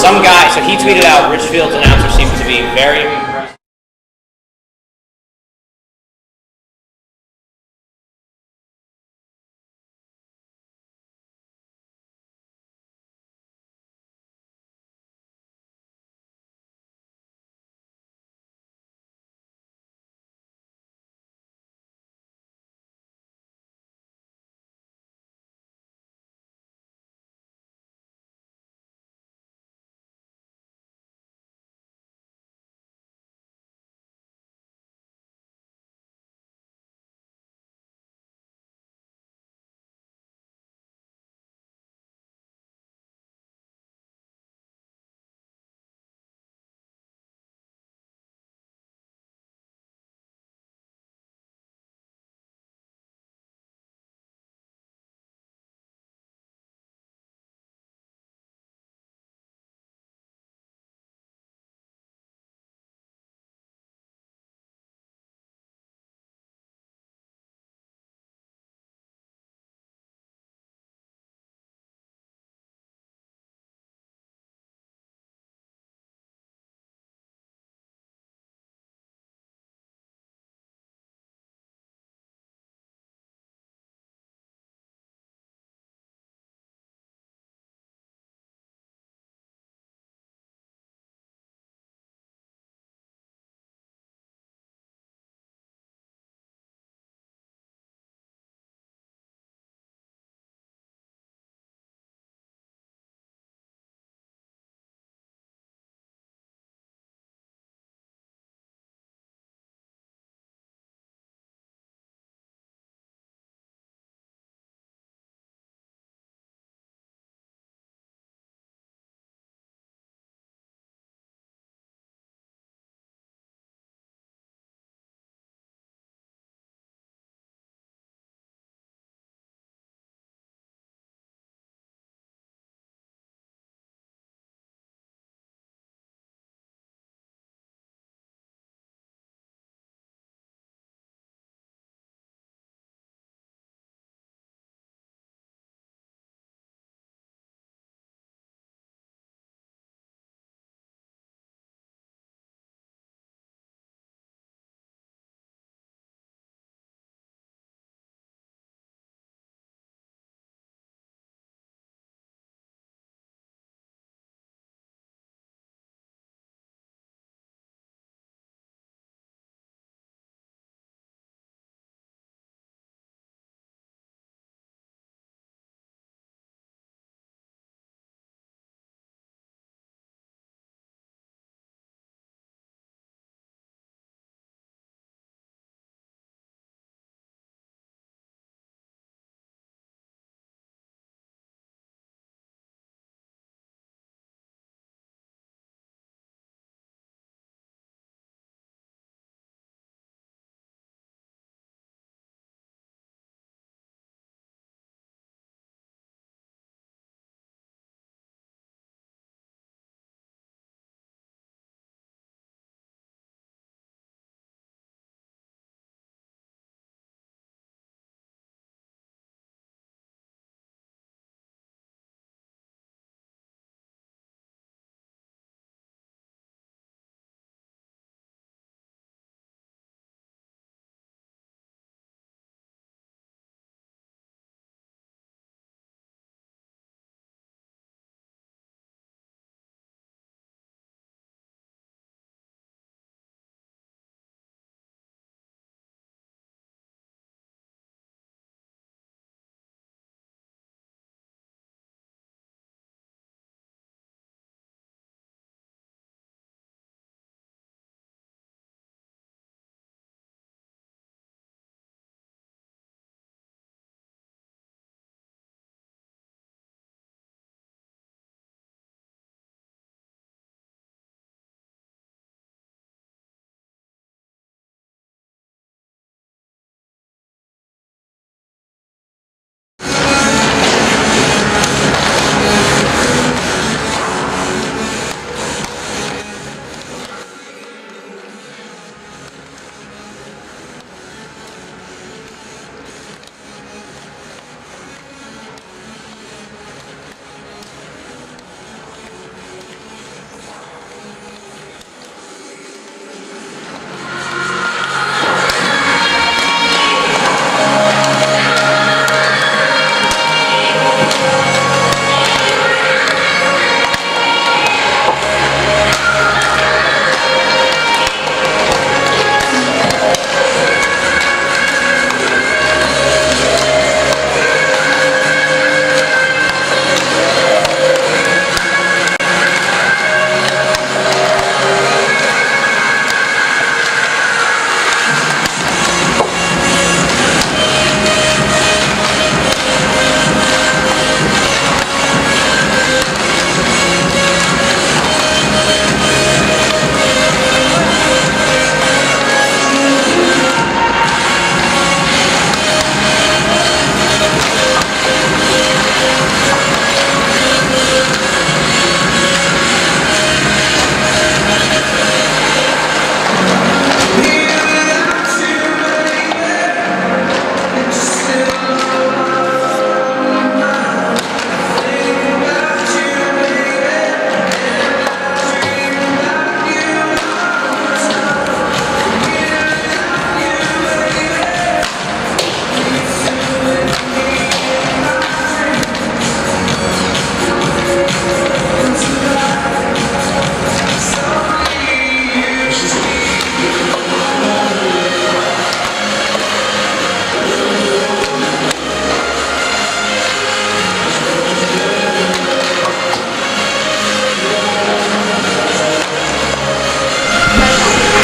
some guy, so he tweeted out, Ridgefield's announcer seems to be very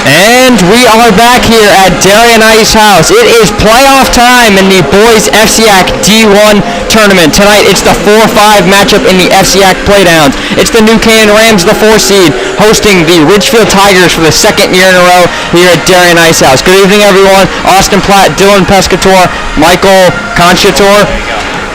And we are back here at Darien Ice House. It is playoff time in the boys FCIAC D1 tournament. Tonight it's the 4-5 matchup in the FCIAC Playdowns. It's the new Canaan Rams, the 4 seed, hosting the Ridgefield Tigers for the second year in a row here at Darien Ice House. Good evening, everyone. Austin Platt, Dylan Pescatore, Michael Conchatore.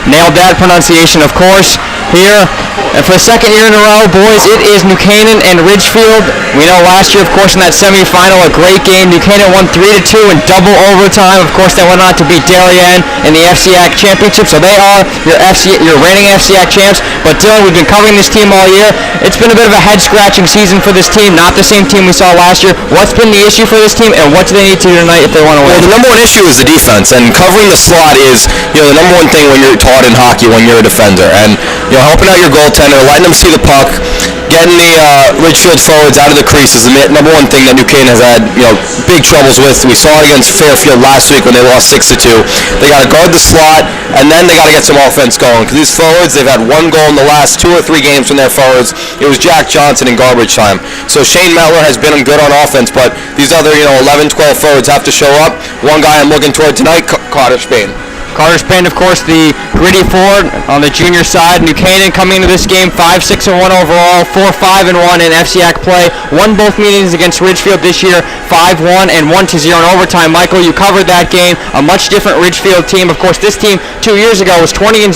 Nailed that pronunciation, of course. Here, and for the second year in a row, boys, it is New Canaan and Ridgefield. We know last year, of course, in that semifinal, a great game. New Canaan won 3-2 in double overtime. Of course, they went on to beat Darien in the FCIAC championship, so they are your reigning FCIAC champs. But Dylan, we've been covering this team all year. It's been a bit of a head-scratching season for this team, not the same team we saw last year. What's been the issue for this team, and what do they need to do tonight if they want to win? Well, the number one issue is the defense, and covering the slot is, the number one thing when you're taught in hockey when you're a defender. And, helping out your goaltender, letting them see the puck, getting the Ridgefield forwards out of the crease is the number one thing that New Canaan has had, big troubles with. We saw it against Fairfield last week when they lost 6-2. They got to guard the slot, and then they got to get some offense going. Because these forwards, they've had one goal in the last 2 or 3 games from their forwards. It was Jack Johnson in garbage time. So Shane Mettler has been good on offense, but these other, 11, 12 forwards have to show up. One guy I'm looking toward tonight, Carter Spain. Carter Spain, of course, the gritty forward on the junior side. New Canaan coming into this game 5-6-1 overall, 4-5-1 in FCIAC play. Won both meetings against Ridgefield this year, 5-1 and 1-0 in overtime. Michael, you covered that game. A much different Ridgefield team. Of course, this team 2 years ago was 20-0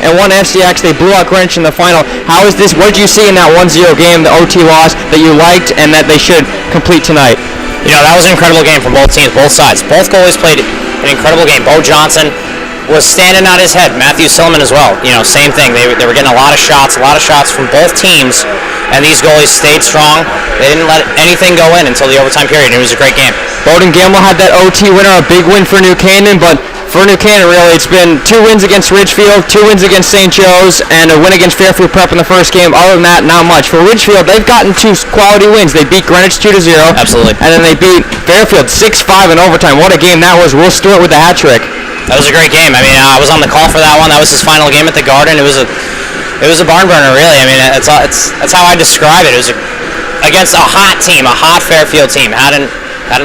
and won FCIACs. They blew out Greenwich in the final. How is this? What did you see in that 1-0 game, the OT loss, that you liked and that they should complete tonight? That was an incredible game from both teams, both sides. Both goalies played an incredible game. Bo Johnson was standing on his head. Matthew Silliman as well. Same thing. They were getting a lot of shots from both teams, and these goalies stayed strong. They didn't let anything go in until the overtime period, and it was a great game. Bowden Gamble had that OT winner, a big win for New Canaan, but for New Canaan, really, it's been 2 wins against Ridgefield, 2 wins against St. Joe's, and a win against Fairfield Prep in the first game. Other than that, not much. For Ridgefield, they've gotten 2 quality wins. They beat Greenwich 2-0. Absolutely. And then they beat Fairfield 6-5 in overtime. What a game that was. Will Stewart with the hat trick. That was a great game. I was on the call for that one. That was his final game at the Garden. It was a barn burner, really. That's how I describe it. It was against a hot team, a hot Fairfield team. Hadn't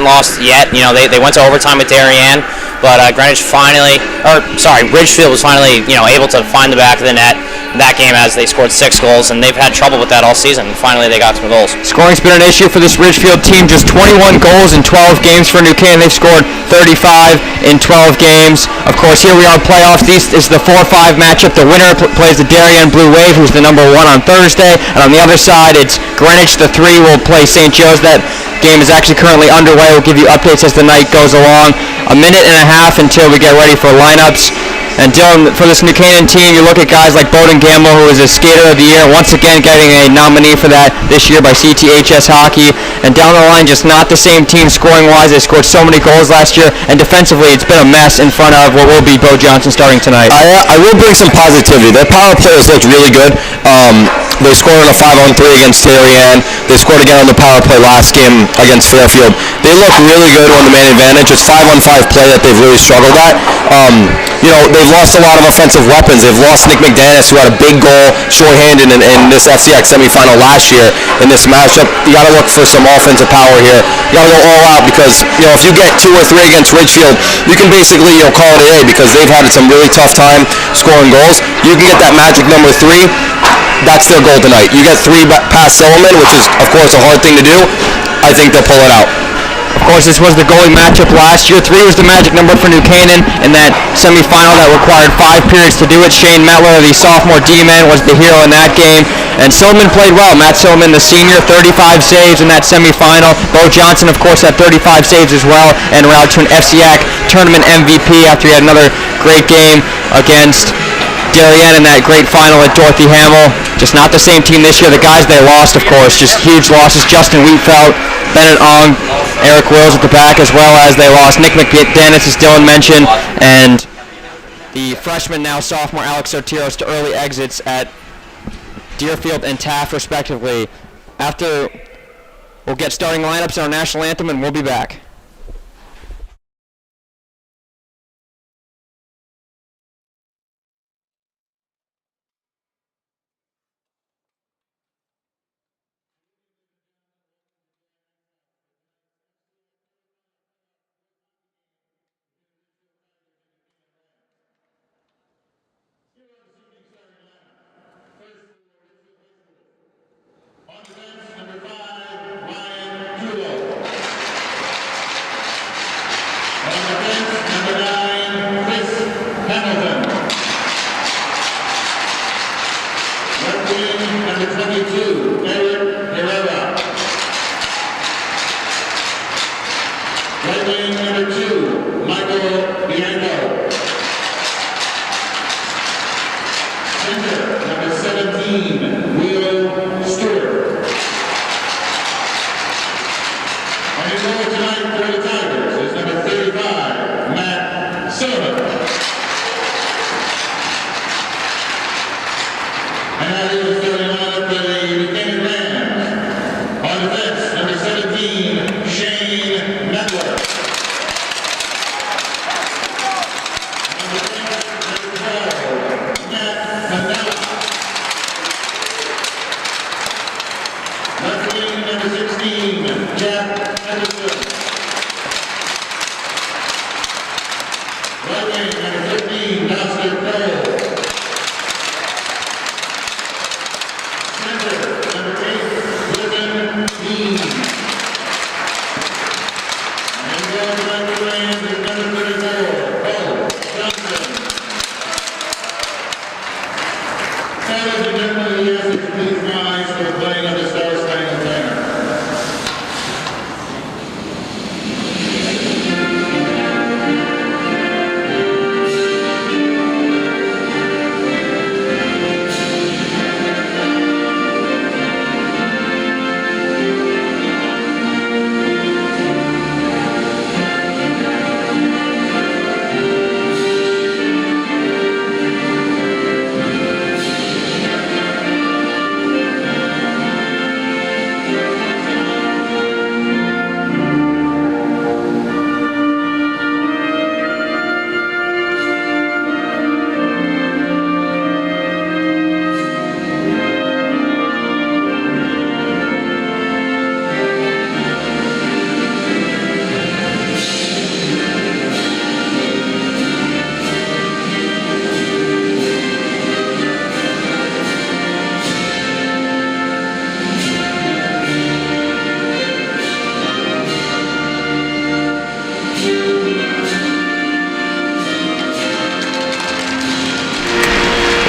lost yet. They went to overtime with Darien, but Ridgefield was finally able to find the back of the net in that game as they scored 6 goals, and they've had trouble with that all season. And finally, they got some goals. Scoring's been an issue for this Ridgefield team. Just 21 goals in 12 games for New Canaan. They've scored 35 in 12 games. Of course, here we are playoffs. This is the 4-5 matchup. The winner plays the Darien Blue Wave, who's the number 1 on Thursday, and on the other side, it's Greenwich. The 3 will play St. Joe's. That game is actually currently underway. We'll give you updates as the night goes along. A minute and a half until we get ready for lineups. And Dylan, for this New Canaan team, you look at guys like Bowden Gamble, who is a skater of the year, once again getting a nominee for that this year by CTHS Hockey. And down the line, just not the same team scoring-wise. They scored so many goals last year, and defensively, it's been a mess in front of what will be Bo Johnson starting tonight. I will bring some positivity. Their power players looked really good. They scored on a 5-on-3 against Darien. They scored again on the power play last game against Fairfield. They looked really good on the man advantage. It's 5-on-5 play that they've really struggled at. They've lost a lot of offensive weapons. They've lost Nick McDaniels, who had a big goal shorthanded in this FCIAC semifinal last year in this matchup. You got to look for some offensive power here. You got to go all out because, if you get 2 or 3 against Ridgefield, you can basically, call it a day because they've had some really tough time scoring goals. You can get that magic number 3. That's their goal tonight. You get 3 past Solomon, which is, of course, a hard thing to do. I think they'll pull it out. Of course, this was the goalie matchup last year. 3 was the magic number for New Canaan in that semifinal that required 5 periods to do it. Shane Mettler, the sophomore D-man, was the hero in that game. And Silliman played well. Matt Silliman, the senior, 35 saves in that semifinal. Bo Johnson, of course, had 35 saves as well and routed to an FCIAC tournament MVP after he had another great game against Darien in that great final at Dorothy Hamill. Just not the same team this year. The guys they lost, of course, just huge losses. Justin Wheatfeld, Bennett Ong, Eric Wills at the back, as well as they lost Nick McDaniels, as Dylan mentioned, and the freshman, now sophomore, Alex Sotiros to early exits at Deerfield and Taft, respectively. After, we'll get starting lineups and our national anthem, and we'll be back.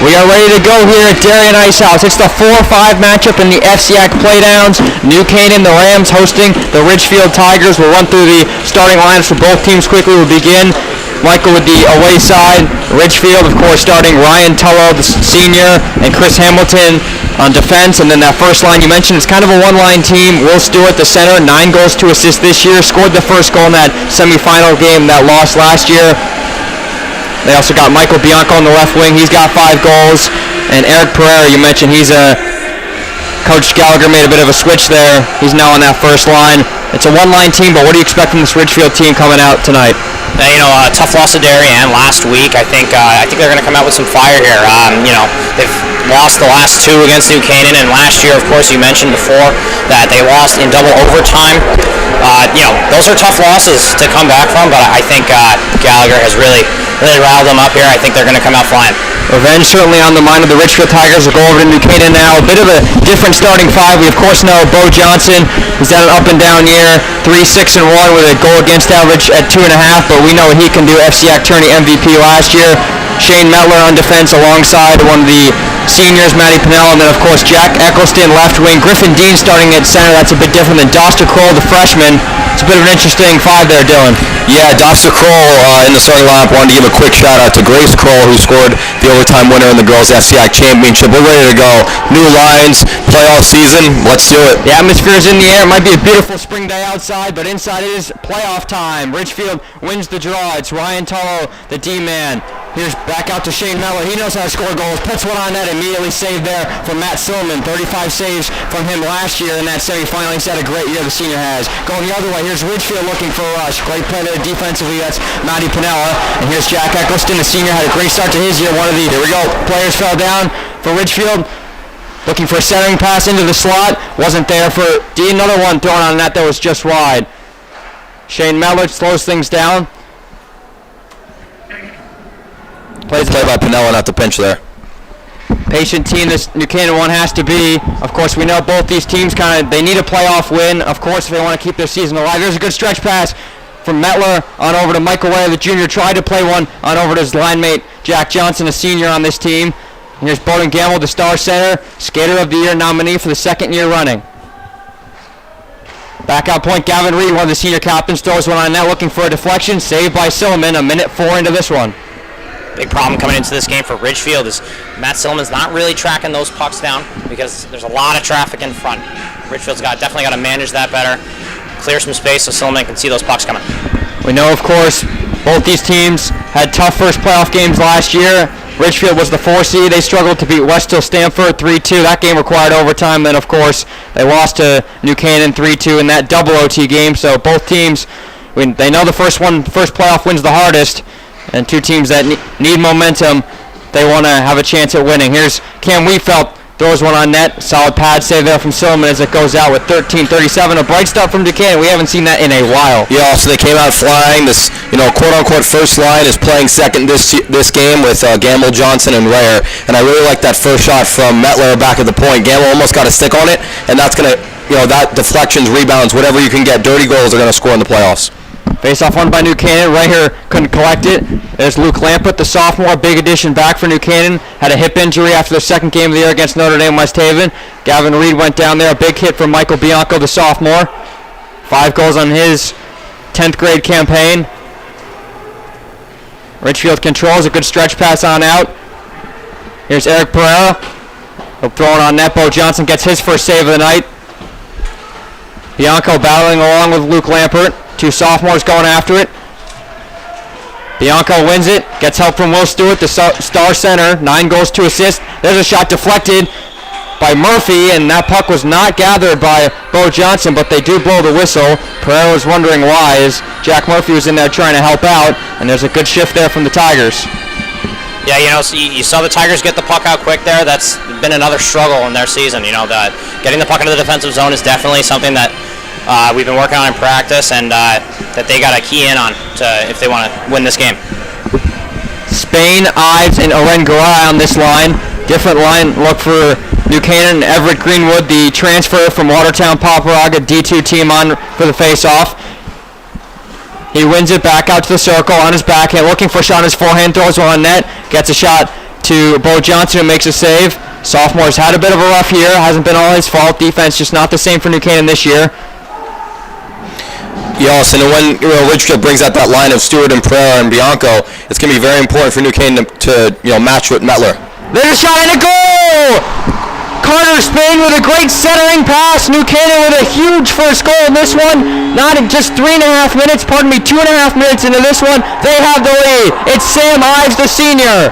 We are ready to go here at Darien Ice House. It's the 4-5 matchup in the FCIAC Playdowns. New Canaan, the Rams, hosting the Ridgefield Tigers. We'll run through the starting lineups for both teams quickly. We'll begin, Michael, with the away side. Ridgefield, of course, starting Ryan Tullo, the senior, and Chris Hamilton on defense. And then that first line you mentioned, it's kind of a one-line team. Will Stewart, the center, 9 goals to assist this year. Scored the first goal in that semifinal game that lost last year. They also got Michael Bianco on the left wing. He's got 5 goals. And Eric Pereira, you mentioned, Coach Gallagher made a bit of a switch there. He's now on that first line. It's a one-line team, but what do you expect from this Ridgefield team coming out tonight? A tough loss to Darien last week. I think they're going to come out with some fire here. They've lost the last 2 against New Canaan, and last year, of course, you mentioned before that they lost in double overtime. Those are tough losses to come back from, but I think Gallagher has really riled them up here. I think they're going to come out flying. Revenge certainly on the mind of the Ridgefield Tigers. We'll go over to New Canaan now. A bit of a different starting 5. We, of course, know Bo Johnson. He's had an up-and-down year, 3-6-1 with a goal against average at 2.5, but we know what he can do. FCIAC tourney MVP last year. Shane Mettler on defense alongside one of the seniors, Matty Pinella, and then, of course, Jack Eccleston, left wing. Griffin Dean starting at center. That's a bit different than Doster Kroll, the freshman. It's a bit of an interesting 5 there, Dylan. Yeah, Doster Kroll in the starting lineup. Wanted to give a quick shout-out to Grace Kroll, who scored the overtime winner in the girls' FCIAC championship. We're ready to go. New lines, playoff season. Let's do it. The atmosphere is in the air. It might be a beautiful spring day outside, but inside it is playoff time. Ridgefield wins the draw. It's Ryan Tullo, the D-man. Here's back out to Shane Mettler. He knows how to score goals. Puts one on net, immediately saved there from Matt Silman. 35 saves from him last year in that semifinal. He's had a great year, the senior has. Going the other way, here's Ridgefield looking for a rush. Great play there defensively. That's Matty Pinella. And here's Jack Eccleston, the senior, had a great start to his year. One of the, here we go, players fell down for Ridgefield. Looking for a centering pass into the slot. Wasn't there for D. Another one thrown on net that was just wide. Shane Mettler slows things down. Plays play by Pinella, not the pinch there. Patient team this New Canaan one has to be. Of course, we know both these teams they need a playoff win, of course, if they want to keep their season alive. There's a good stretch pass from Mettler on over to Michael Ware, the junior. Tried to play one on over to his line mate, Jack Johnson, a senior on this team. And here's Bowden Gamble, the star center, Skater of the Year nominee for the 2nd year running. Back out point, Gavin Reed, one of the senior captains, throws one on net, looking for a deflection. Saved by Silman, 1:04 into this one. Big problem coming into this game for Ridgefield is Matt Silman's not really tracking those pucks down because there's a lot of traffic in front. Ridgefield's definitely got to manage that better, clear some space so Silman can see those pucks coming. We know, of course, both these teams had tough first playoff games last year. Ridgefield was the 4 seed. They struggled to beat West Hill Stanford 3-2. That game required overtime. Then, of course, they lost to New Canaan 3-2 in that double OT game. So both teams, they know the first playoff win's the hardest. And 2 teams that need momentum, they want to have a chance at winning. Here's Cam Wheatfeld Throws one on net. Solid pad save there from Silliman as it goes out with 13:37. A bright start from Duquesne. We haven't seen that in a while. Yeah, so they came out flying. This, quote-unquote first line is playing second this game with Gamble, Johnson, and Rare. And I really like that first shot from Metler back at the point. Gamble almost got a stick on it, and that's going to, that deflections, rebounds, whatever you can get, dirty goals are going to score in the playoffs. Face-off won by New Canaan. Right here couldn't collect it. There's Luke Lampert, the sophomore, big addition back for New Canaan. Had a hip injury after the second game of the year against Notre Dame West Haven. Gavin Reed went down there. A big hit from Michael Bianco, the sophomore. 5 goals on his 10th grade campaign. Ridgefield controls a good stretch pass on out. Here's Eric Pereira. He'll throw it on net. Bo Johnson gets his first save of the night. Bianco battling along with Luke Lampert. 2 sophomores going after it. Bianco wins it. Gets help from Will Stewart, the star center. 9 goals, 2 assists. There's a shot deflected by Murphy, and that puck was not gathered by Bo Johnson, but they do blow the whistle. Pereira was wondering why, as Jack Murphy was in there trying to help out, and there's a good shift there from the Tigers. Yeah, so you saw the Tigers get the puck out quick there. That's been another struggle in their season. Getting the puck into the defensive zone is definitely something that we've been working on in practice, and that they got to key in on if they want to win this game. Spain, Ives, and Oren Garay on this line. Different line look for New Canaan. Everett Greenwood, the transfer from Watertown Paparaga D2 team, on for the face-off. He wins it back out to the circle on his backhand, looking for a shot on his forehand, throws one on net, gets a shot to Bo Johnson, who makes a save. Sophomore's had a bit of a rough year, hasn't been all his fault. Defense just not the same for New Canaan this year. Yes, and when Ridgefield brings out that line of Stewart and Pereira and Bianco, it's going to be very important for New Canaan to match with Metler. There's a shot and a goal! Carter Spain with a great centering pass. New Canaan with a huge first goal in this one. Not in just 3.5 minutes, 2.5 minutes into this one, they have the lead. It's Sam Ives, the senior.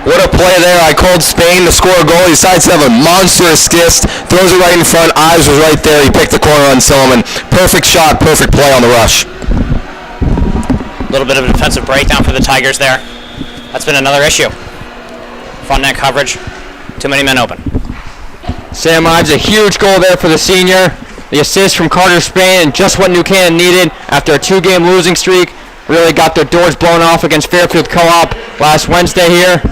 What a play there. I called Spain to score a goal. He decides to have a monster assist. Throws it right in front. Ives was right there. He picked the corner on Silliman. Perfect shot, perfect play on the rush. A little bit of a defensive breakdown for the Tigers there. That's been another issue. Front net coverage. Too many men open. Sam Ives, a huge goal there for the senior. The assist from Carter Spain, and just what New Canaan needed after a 2-game losing streak. Really got their doors blown off against Fairfield Co-op last Wednesday here.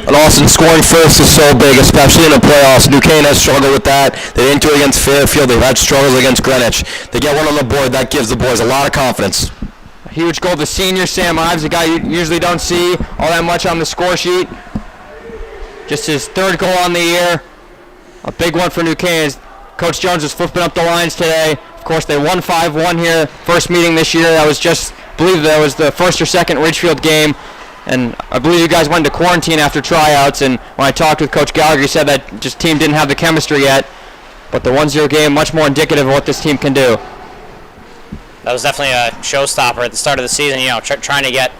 And Austin scoring first is so big, especially in the playoffs. New Canaan has struggled with that. They didn't do it against Fairfield. They've had struggles against Greenwich. They get one on the board. That gives the boys a lot of confidence. A huge goal to senior Sam Ives, a guy you usually don't see all that much on the score sheet. Just his 3rd goal on the year. A big one for New Canaan. Coach Jones was flipping up the lines today. Of course, they won 5-1 here. First meeting this year. I believe that was the first or second Ridgefield game. And I believe you guys went into quarantine after tryouts. And when I talked with Coach Gallagher, he said that just team didn't have the chemistry yet. But the 1-0 game, much more indicative of what this team can do. That was definitely a showstopper at the start of the season. Trying to get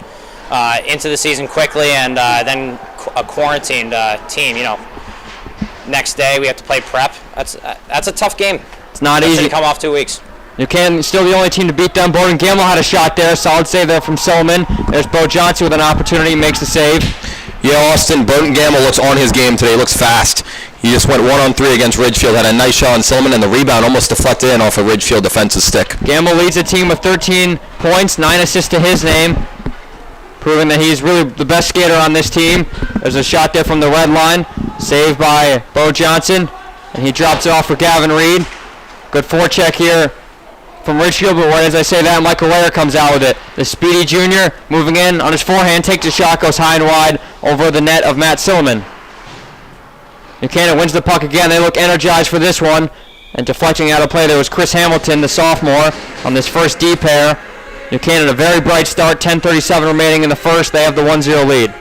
into the season quickly, and then a quarantined team. Next day we have to play prep. That's a tough game. It's not easy to come off 2 weeks. New Canaan still the only team to beat them. Bowden Gamble had a shot there. Solid save there from Silliman. There's Bo Johnson with an opportunity, makes the save. Yeah, Austin, Bowden Gamble looks on his game today. He looks fast. He just went 1-on-3 against Ridgefield. Had a nice shot on Silliman, and the rebound almost deflected in off a Ridgefield defensive stick. Gamble leads the team with 13 points, 9 assists to his name, proving that he's really the best skater on this team. There's a shot there from the red line, saved by Bo Johnson, and he drops it off for Gavin Reed. Good forecheck here from Ridgefield, but as I say that, Michael Layer comes out with it. The speedy junior moving in on his forehand, takes a shot, goes high and wide over the net of Matt Silliman. New Canaan wins the puck again. They look energized for this one. And deflecting out of play, there was Chris Hamilton, the sophomore, on this first D pair. New Canaan, a very bright start, 10:37 remaining in the first. They have the 1-0 lead.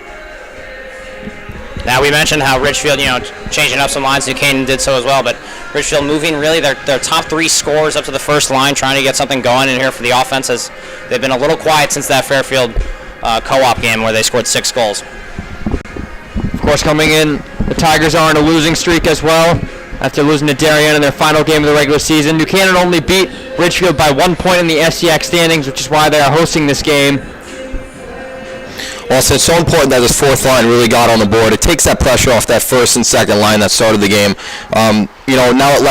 Now, we mentioned how Ridgefield, changing up some lines. New Canaan did so as well, but Ridgefield moving really their top 3 scorers up to the first line, trying to get something going in here for the offense, as they've been a little quiet since that Fairfield co-op game where they scored 6 goals. Of course, coming in, the Tigers are on a losing streak as well after losing to Darien in their final game of the regular season. New Canaan only beat Ridgefield by 1 point in the FCIAC standings, which is why they are hosting this game. Also, it's so important that this fourth line really got on the board. It takes that pressure off that first and second line that started the game. Now it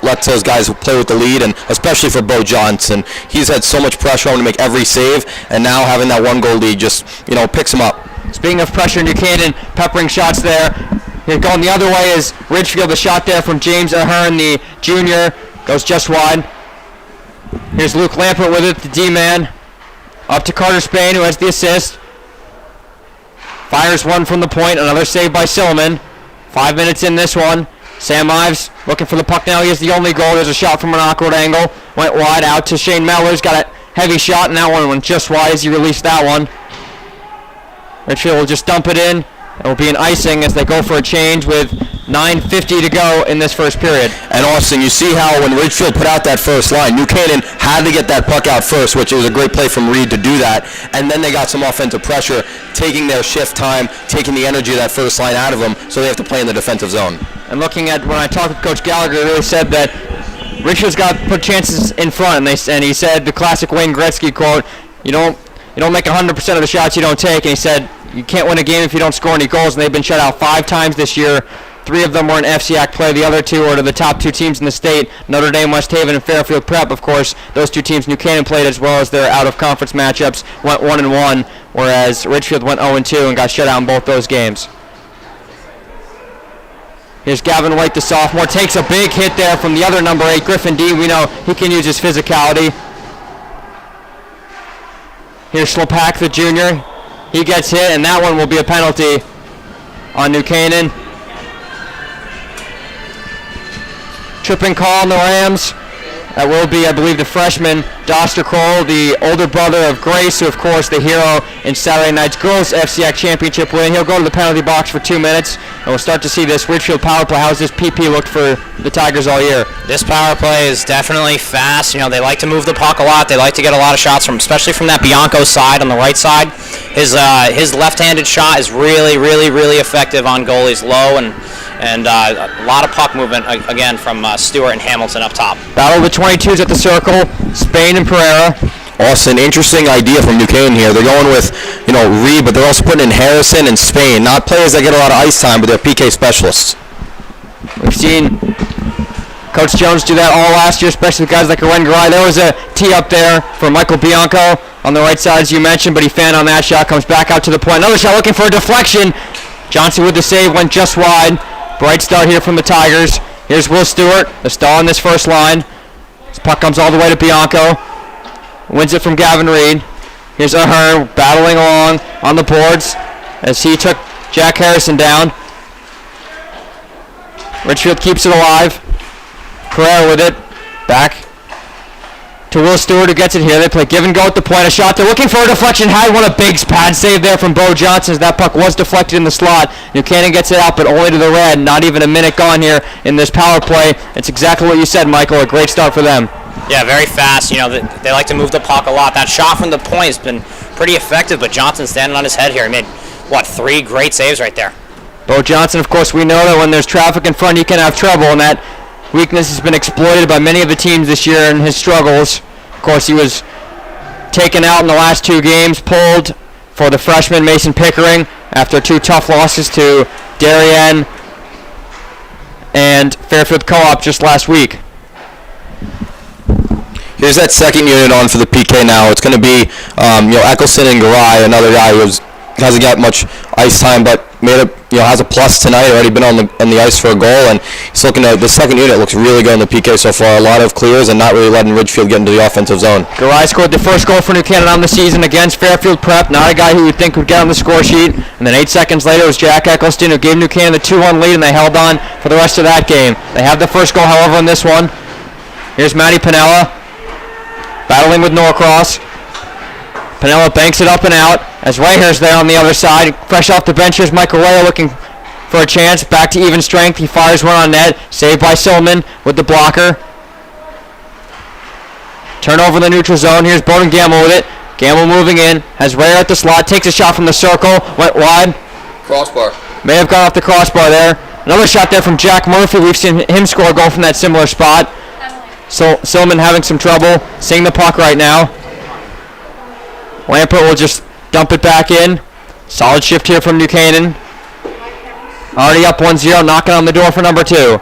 lets those guys play with the lead, and especially for Bo Johnson. He's had so much pressure on him to make every save, and now having that one-goal lead just, picks him up. Speaking of pressure, New Canaan peppering shots there. Here going the other way is Ridgefield. The shot there from James Ahern, the junior, goes just wide. Here's Luke Lampert with it, the D-man. Up to Carter Spain, who has the assist. Fires one from the point, another save by Silliman. 5 minutes in this one. Sam Ives looking for the puck now. He has the only goal. There's a shot from an awkward angle. Went wide out to Shane Mellors. Got a heavy shot, and that one went just wide as he released that one. Ridgefield will just dump it in. It will be an icing as they go for a change with 9:50 to go in this first period. And Austin, you see how when Ridgefield put out that first line, New Canaan had to get that puck out first, which was a great play from Reed to do that. And then they got some offensive pressure, taking their shift time, taking the energy of that first line out of them, so they have to play in the defensive zone. And looking at when I talked with Coach Gallagher, he really said that Ridgefield's got to put chances in front, and he said the classic Wayne Gretzky quote, you don't make 100% of the shots you don't take, and he said you can't win a game if you don't score any goals, and they've been shut out 5 times this year. 3 of them were in FCIAC play. The other 2 are to the top 2 teams in the state, Notre Dame, West Haven, and Fairfield Prep. Of course, those 2 teams New Canaan played as well as their out-of-conference matchups went 1-1, whereas Ridgefield went 0-2 and got shut out in both those games. Here's Gavin White, the sophomore, takes a big hit there from the other number 8, Griffin Dean. We know he can use his physicality. Here's Slepak, the junior. He gets hit, and that one will be a penalty on New Canaan. Tripping call on the Rams. That will be, I believe, the freshman, Doster Kroll, the older brother of Grace, who, of course, the hero in Saturday night's girls FCIAC championship win. He'll go to the penalty box for 2 minutes, and we'll start to see this Ridgefield power play. How's this PP looked for the Tigers all year? This power play is definitely fast. They like to move the puck a lot. They like to get a lot of shots especially from that Bianco side on the right side. His left-handed shot is really, really, really effective on goalies low, and a lot of puck movement again from Stewart and Hamilton up top. Battle of the 22s at the circle, Spain and Pereira. Austin, interesting idea from New Canaan here. They're going with, Reed, but they're also putting in Harrison and Spain. Not players that get a lot of ice time, but they're PK specialists. We've seen Coach Jones do that all last year, especially with guys like Aren Garay. There was a tee up there for Michael Bianco on the right side, as you mentioned, but he fanned on that shot, comes back out to the point. Another shot looking for a deflection. Johnson with the save, went just wide. Bright start here from the Tigers. Here's Will Stewart, the star on this first line. This puck comes all the way to Bianco. Wins it from Gavin Reed. Here's Ahern battling along on the boards as he took Jack Harrison down. Ridgefield keeps it alive. Pereira with it. Back to Will Stewart, who gets it here. They play give and go at the point. A shot. They're looking for a deflection. Had one, a big pad save there from Bo Johnson as that puck was deflected in the slot. New Canaan gets it out, but only to the red. Not even a minute gone here in this power play. It's exactly what you said, Michael. A great start for them. Yeah, very fast. They like to move the puck a lot. That shot from the point has been pretty effective, but Johnson's standing on his head here. He made, 3 great saves right there. Bo Johnson, of course, we know that when there's traffic in front, he can have trouble, and that weakness has been exploited by many of the teams this year in his struggles. Of course, he was taken out in the last 2 games, pulled for the freshman Mason Pickering after 2 tough losses to Darien and Fairfield Co-op just last week. Here's that second unit on for the PK now. It's going to be Eccleston and Garay, another guy who hasn't got much ice time, but has a plus tonight. Already been on the ice for a goal, and he's looking at the second unit. Looks really good in the PK so far. A lot of clears and not really letting Ridgefield get into the offensive zone. Garay scored the first goal for New Canaan on the season against Fairfield Prep. Not a guy who you'd think would get on the score sheet. And then 8 seconds later, it was Jack Eccleston who gave New Canaan the 2-1 lead, and they held on for the rest of that game. They have the first goal, however, in this one. Here's Matty Pinella battling with Norcross. Pinella banks it up and out as Rayher's there on the other side. Fresh off the bench, here's Michael Rayo looking for a chance. Back to even strength. He fires one on net. Saved by Silman with the blocker. Turnover in the neutral zone. Here's Bowden Gamble with it. Gamble moving in. Has Rayer at the slot. Takes a shot from the circle. Went wide. Crossbar. May have gone off the crossbar there. Another shot there from Jack Murphy. We've seen him score a goal from that similar spot. So Silman having some trouble seeing the puck right now. Lampert will just dump it back in. Solid shift here from New Canaan. Already up 1-0, knocking on the door for number 2.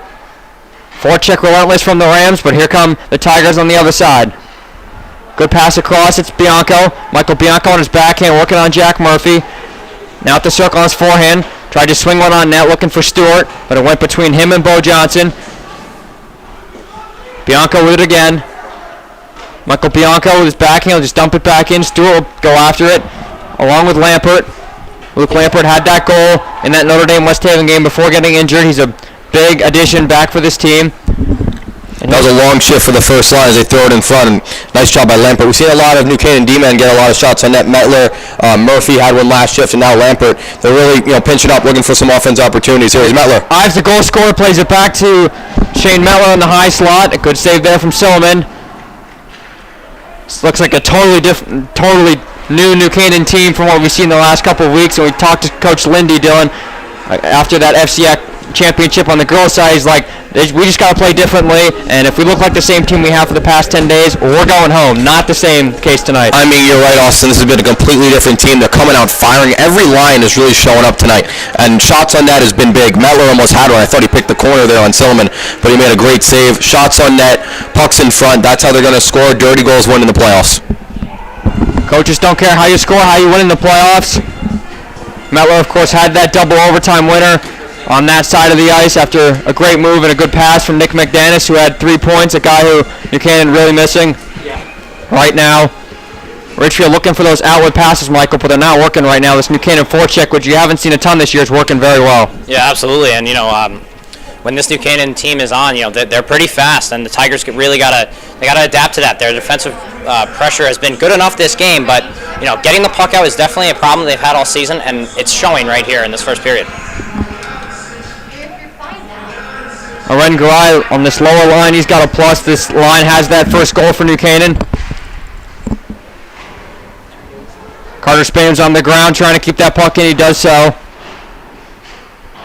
Forecheck relentless from the Rams, but here come the Tigers on the other side. Good pass across, it's Bianco. Michael Bianco on his backhand, working on Jack Murphy. Now at the circle on his forehand. Tried to swing one on net, looking for Stewart, but it went between him and Bo Johnson. Bianco with it again. Michael Bianco with his backhand will just dump it back in. Stewart will go after it, along with Lampert. Luke Lampert had that goal in that Notre Dame West Haven game before getting injured. He's a big addition back for this team. That was a long shift for the first line as they throw it in front, and nice job by Lampert. We've seen a lot of New Canaan D-men get a lot of shots on net. Metler, Murphy had one last shift, and now Lampert. They're really pinching up, looking for some offensive opportunities. Here's Metler. Ives, the goal scorer, plays it back to Shane Metler in the high slot. A good save there from Silliman. This looks like a totally new New Canaan team from what we've seen the last couple of weeks, and we talked to Coach Lindy, Dylan, after that FCIAC championship on the girls' side. He's like, we just got to play differently, and if we look like the same team we have for the past 10 days, we're going home. Not the same case tonight. I mean, you're right, Austin. This has been a completely different team. They're coming out firing. Every line is really showing up tonight, and shots on net has been big. Metler almost had one. I thought he picked the corner there on Silliman, but he made a great save. Shots on net, pucks in front. That's how they're going to score. Dirty goals win in the playoffs. Coaches don't care how you score, how you win in the playoffs. Metler, of course, had that double overtime winner on that side of the ice after a great move and a good pass from Nick McDanis, who had 3 points, a guy who New Canaan really missing right now. Ridgefield looking for those outward passes, Michael, but they're not working right now. This New Canaan forecheck, which you haven't seen a ton this year, is working very well. Yeah, absolutely. And, when this New Canaan team is on, they're pretty fast, and the Tigers really gotta adapt to that. Their defensive pressure has been good enough this game, but getting the puck out is definitely a problem they've had all season, and it's showing right here in this first period. Aren Garay on this lower line, he's got a plus. This line has that first goal for New Canaan. Carter Spain's on the ground trying to keep that puck in. He does so.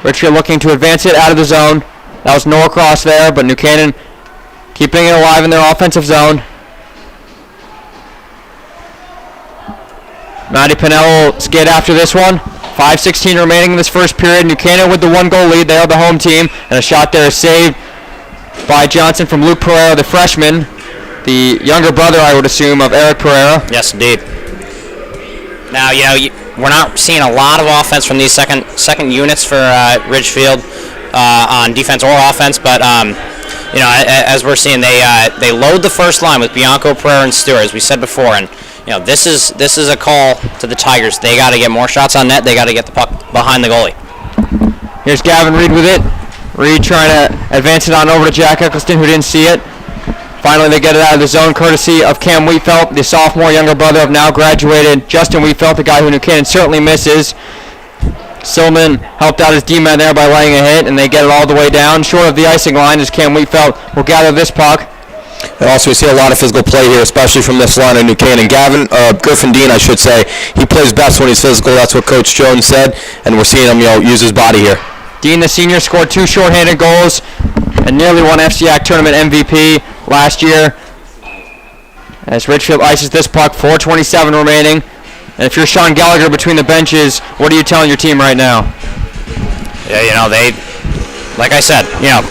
Ridgefield looking to advance it out of the zone. That was no cross there, but New Canaan keeping it alive in their offensive zone. Matty Pinell will skate after this one. 5:16 remaining in this first period. New Canaan with the 1-goal lead. They are the home team, and a shot there is saved by Johnson from Luke Pereira, the freshman, the younger brother, I would assume, of Eric Pereira. Yes, indeed. Now, we're not seeing a lot of offense from these second units for Ridgefield on defense or offense, but as we're seeing, they load the first line with Bianco, Pereira, and Stewart, as we said before, and this is a call to the Tigers. They got to get more shots on net. They got to get the puck behind the goalie. Here's Gavin Reed with it. Reed trying to advance it on over to Jack Eccleston, who didn't see it. Finally, they get it out of the zone, courtesy of Cam Wheatfelt, the sophomore younger brother of now graduated Justin Wheatfelt, the guy who New Canaan certainly misses. Silliman helped out his D-man there by laying a hit, and they get it all the way down. Short of the icing line as Cam Wheatfelt will gather this puck. And also we see a lot of physical play here, especially from this line of New Canaan. Griffin Dean, I should say, he plays best when he's physical. That's what Coach Jones said, and we're seeing him use his body here. Dean, the senior, scored 2 shorthanded goals and nearly won FCIAC tournament MVP last year. As Ridgefield ices this puck, 4:27 remaining. And if you're Sean Gallagher between the benches, what are you telling your team right now? Yeah, like I said,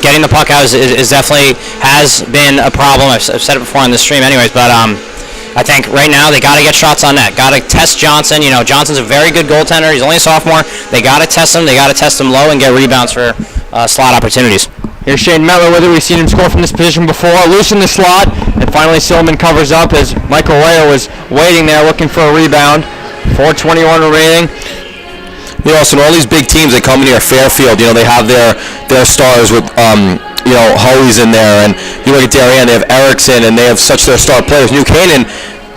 getting the puck out is definitely has been a problem. I've said it before on the stream anyways, but I think right now they got to get shots on net. Got to test Johnson. Johnson's a very good goaltender. He's only a sophomore. They got to test him. They got to test him low and get rebounds for slot opportunities. Here's Shane Metler with it. We've seen him score from this position before. Loose in the slot, and finally Silliman covers up as Michael Rayo was waiting there looking for a rebound. 4:21 remaining. So all these big teams that come in here, Fairfield, they have their stars with, Hoey's in there, and you look at Darien, they have Erickson, and they have such their star players. New Canaan,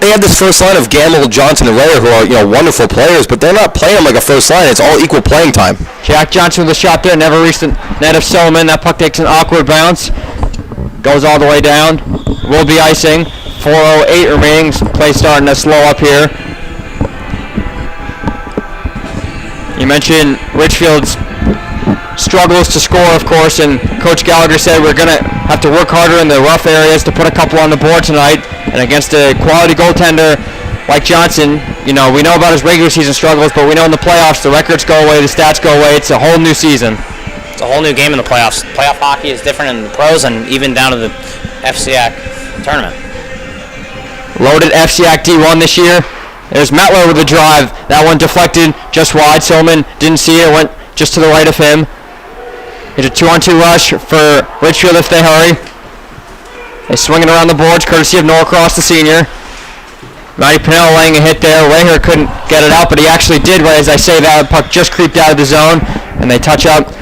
they have this first line of Gamble, Johnson, and Rayer, who are, wonderful players, but they're not playing them like a first line. It's all equal playing time. Jack Johnson with a shot there, never reached the net of Silliman. That puck takes an awkward bounce, goes all the way down. Will be icing. 4:08 remaining. Play starting to slow up here. You mentioned Ridgefield's struggles to score, of course, and Coach Gallagher said we're going to have to work harder in the rough areas to put a couple on the board tonight. And against a quality goaltender like Johnson, we know about his regular season struggles, but we know in the playoffs the records go away, the stats go away. It's a whole new season. It's a whole new game in the playoffs. Playoff hockey is different in the pros and even down to the FCIAC tournament. Loaded FCIAC D1 this year. There's Mettler with a drive. That one deflected just wide. Silman didn't see it. Went just to the right of him. It's a 2-on-2 rush for Ridgefield if they hurry. They swing it around the boards, courtesy of Norcross, the senior. Matty Pinell laying a hit there. Raher couldn't get it out, but he actually did. Right as I say that, the puck just creeped out of the zone, and they touch up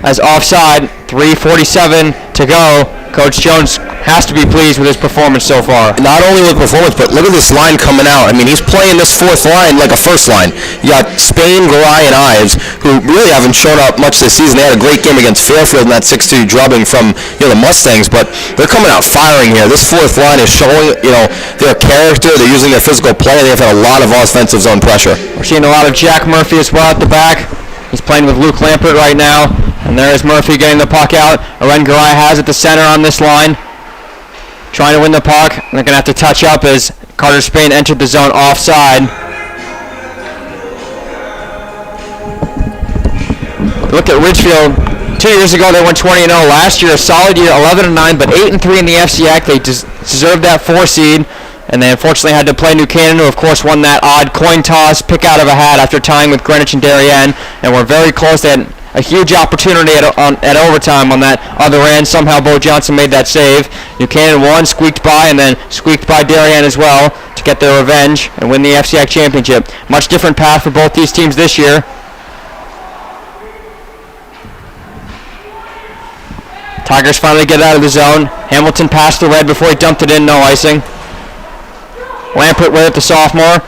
as offside. 3:47 to go. Coach Jones has to be pleased with his performance so far. Not only with performance, but look at this line coming out. I mean, he's playing this fourth line like a first line. You got Spain, Garay, and Ives, who really haven't shown up much this season. They had a great game against Fairfield in that 6-2 drubbing from the Mustangs, but they're coming out firing here. This fourth line is showing their character. They're using their physical play. They've had a lot of offensive zone pressure. We're seeing a lot of Jack Murphy as well at the back. He's playing with Luke Lampert right now. And there is Murphy getting the puck out. Aren Garay has at the center on this line. Trying to win the puck. They're going to have to touch up as Carter Spain entered the zone offside. Look at Ridgefield. 2 years ago they went 20-0. Last year a solid year, 11-9, but 8-3 in the FCIAC. They deserved that 4 seed. And they unfortunately had to play New Canaan, who of course won that odd coin toss, pick out of a hat after tying with Greenwich and Darien. And were very close. They had a huge opportunity at overtime on that other end. Somehow Bo Johnson made that save. New Canaan won, squeaked by, and then squeaked by Darien as well to get their revenge and win the FCIAC championship. Much different path for both these teams this year. Tigers finally get out of the zone. Hamilton passed the red before he dumped it in, no icing. Lampert with it, the sophomore.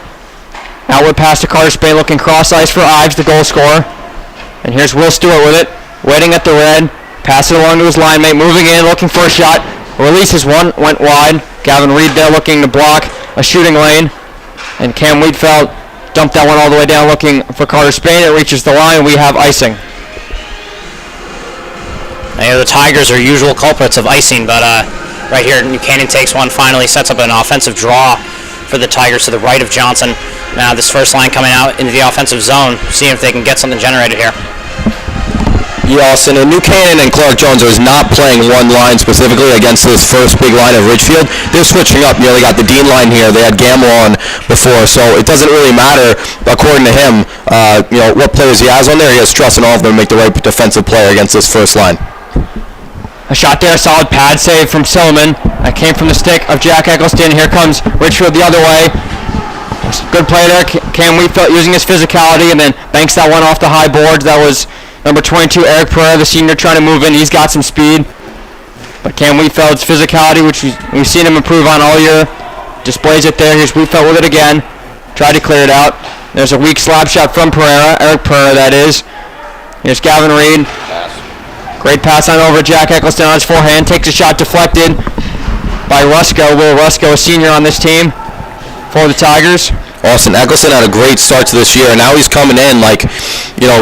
Outward pass to Carter Spain, looking cross ice for Ives, the goal scorer. And here's Will Stewart with it, waiting at the red. Pass it along to his line mate, moving in, looking for a shot. Releases one, went wide. Gavin Reed there looking to block a shooting lane. And Cam Wheatfeld dumped that one all the way down looking for Carter Spain. It reaches the line, we have icing. Now, the Tigers are usual culprits of icing, but right here, New Canaan takes one, finally sets up an offensive draw for the Tigers to the right of Johnson. Now this first line coming out into the offensive zone, seeing if they can get something generated here. Yeah, Austin, and New Canaan and Clark Jones is not playing one line specifically against this first big line of Ridgefield. They're switching up. They got the Dean line here. They had Gamble on before, so it doesn't really matter, according to him, what players he has on there. He has trust in all of them to make the right defensive play against this first line. A shot there, solid pad save from Silman. That came from the stick of Jack Eccleston. Here comes Ridgefield the other way. Good play there. Cam Wheatfeld using his physicality and then banks that one off the high boards. That was number 22, Eric Pereira, the senior, trying to move in. He's got some speed. But Cam Wheatfeld's physicality, which we've seen him improve on all year, displays it there. Here's Wheatfeld with it again. Tried to clear it out. There's a weak slap shot from Pereira, Eric Pereira that is. Here's Gavin Reed. Great pass on over Jack Eccleston on his forehand. Takes a shot deflected by Rusko. Will Rusko, a senior on this team for the Tigers. Austin Eccleston had a great start to this year, and now he's coming in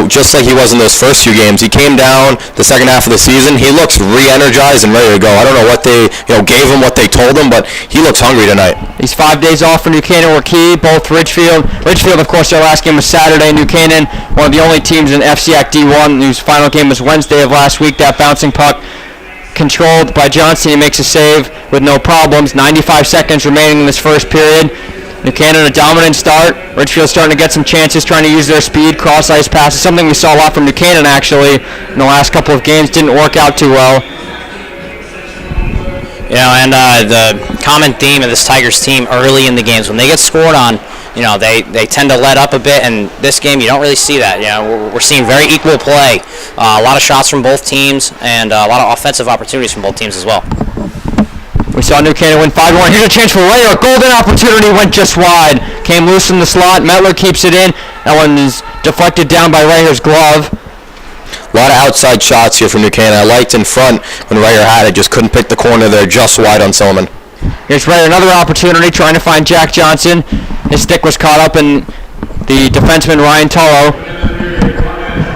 just like he was in those first few games. He came down the second half of the season. He looks re-energized and ready to go. I don't know what they gave him, what they told him, but he looks hungry tonight. These 5 days off for New Canaan were key. Both Ridgefield, of course, their last game was Saturday. New Canaan, one of the only teams in FCIAC D1 whose final game was Wednesday of last week. That bouncing puck controlled by Johnson. He makes a save with no problems. 95 seconds remaining in this first period. New Canaan, a dominant start. Ridgefield starting to get some chances, trying to use their speed, cross-ice passes, something we saw a lot from New Canaan, actually, in the last couple of games. Didn't work out too well. And the common theme of this Tigers team early in the games, when they get scored on, they tend to let up a bit, and this game you don't really see that. We're seeing very equal play, a lot of shots from both teams, and a lot of offensive opportunities from both teams as well. We saw New Canaan win 5-1. Here's a chance for Rayer. Golden opportunity, went just wide. Came loose in the slot. Mettler keeps it in. That one is deflected down by Rayer's glove. A lot of outside shots here from New Canaan. I liked in front when Rayer had it, just couldn't pick the corner there, just wide on Silman. Here's Rayer, another opportunity, trying to find Jack Johnson. His stick was caught up in the defenseman Ryan Tullo.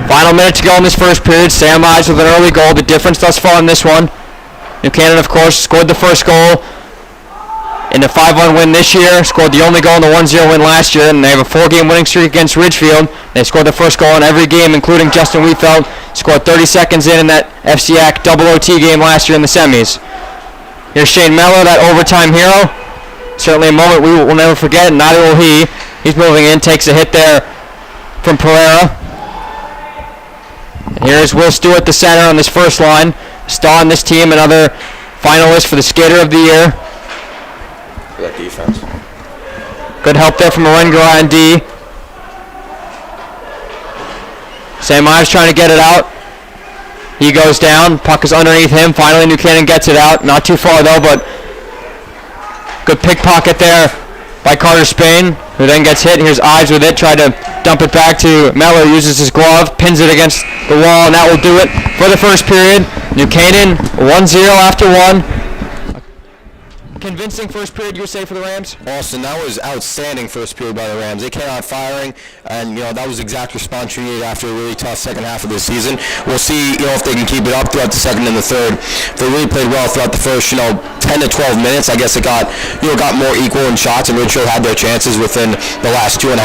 Final minute to go in this first period. Sam Ives with an early goal. The difference thus far in this one. New Canaan, of course, scored the first goal in the 5-1 win this year, scored the only goal in the 1-0 win last year, and they have a 4-game winning streak against Ridgefield. They scored the first goal in every game, including Justin Wheatfeld, scored 30 seconds in that FCIAC double OT game last year in the semis. Here's Shane Mello, that overtime hero. Certainly a moment we will never forget, and neither will he. He's moving in, takes a hit there from Pereira. And here's Will Stewart, the center on this first line. Star on this team, another finalist for the Skater of the Year. That defense. Good help there from Marenga and D. Sam Ives trying to get it out. He goes down. Puck is underneath him. Finally, New Canaan gets it out. Not too far, though, but good pickpocket there by Carter Spain, who then gets hit. Here's Ives with it. Tried to dump it back to Mello. Uses his glove. Pins it against the wall, and that will do it for the first period. New Canaan 1-0 after 1. Convincing first period, you would say, for the Rams? Austin, that was outstanding first period by the Rams. They came out firing, and that was the exact response you needed after a really tough second half of the season. We'll see if they can keep it up throughout the second and the third. They really played well throughout the first 10 to 12 minutes. I guess it got more equal in shots, and Ridgefield had their chances within the last 2.5.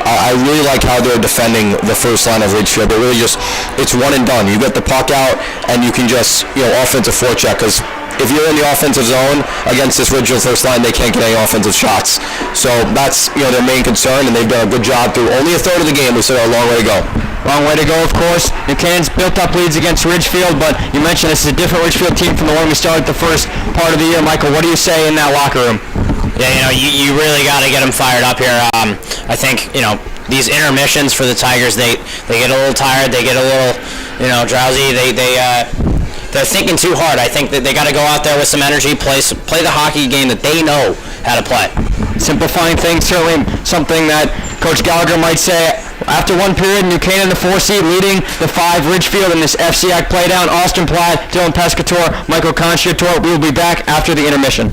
I really like how they're defending the first line of Ridgefield. They really it's one and done. You get the puck out, and you can just offensive forecheck, because if you're in the offensive zone against this Ridgefield first line, they can't get any offensive shots. So that's their main concern, and they've done a good job through only a third of the game. We still have a long way to go. Long way to go, of course. New Canaan's built up leads against Ridgefield, but you mentioned this is a different Ridgefield team from the one we started the first part of the year. Michael, what do you say in that locker room? Yeah, you really got to get them fired up here. I think these intermissions for the Tigers, they get a little tired, they get a little drowsy. They're thinking too hard. I think that they got to go out there with some energy, play the hockey game that they know how to play. Simplifying things, certainly something that Coach Gallagher might say. After one period, New Canaan, the 4 seed, leading the 5 Ridgefield in this FCIAC Playdown. Austin Platt, Dylan Pescatore, Michael Conchiator. We will be back after the intermission.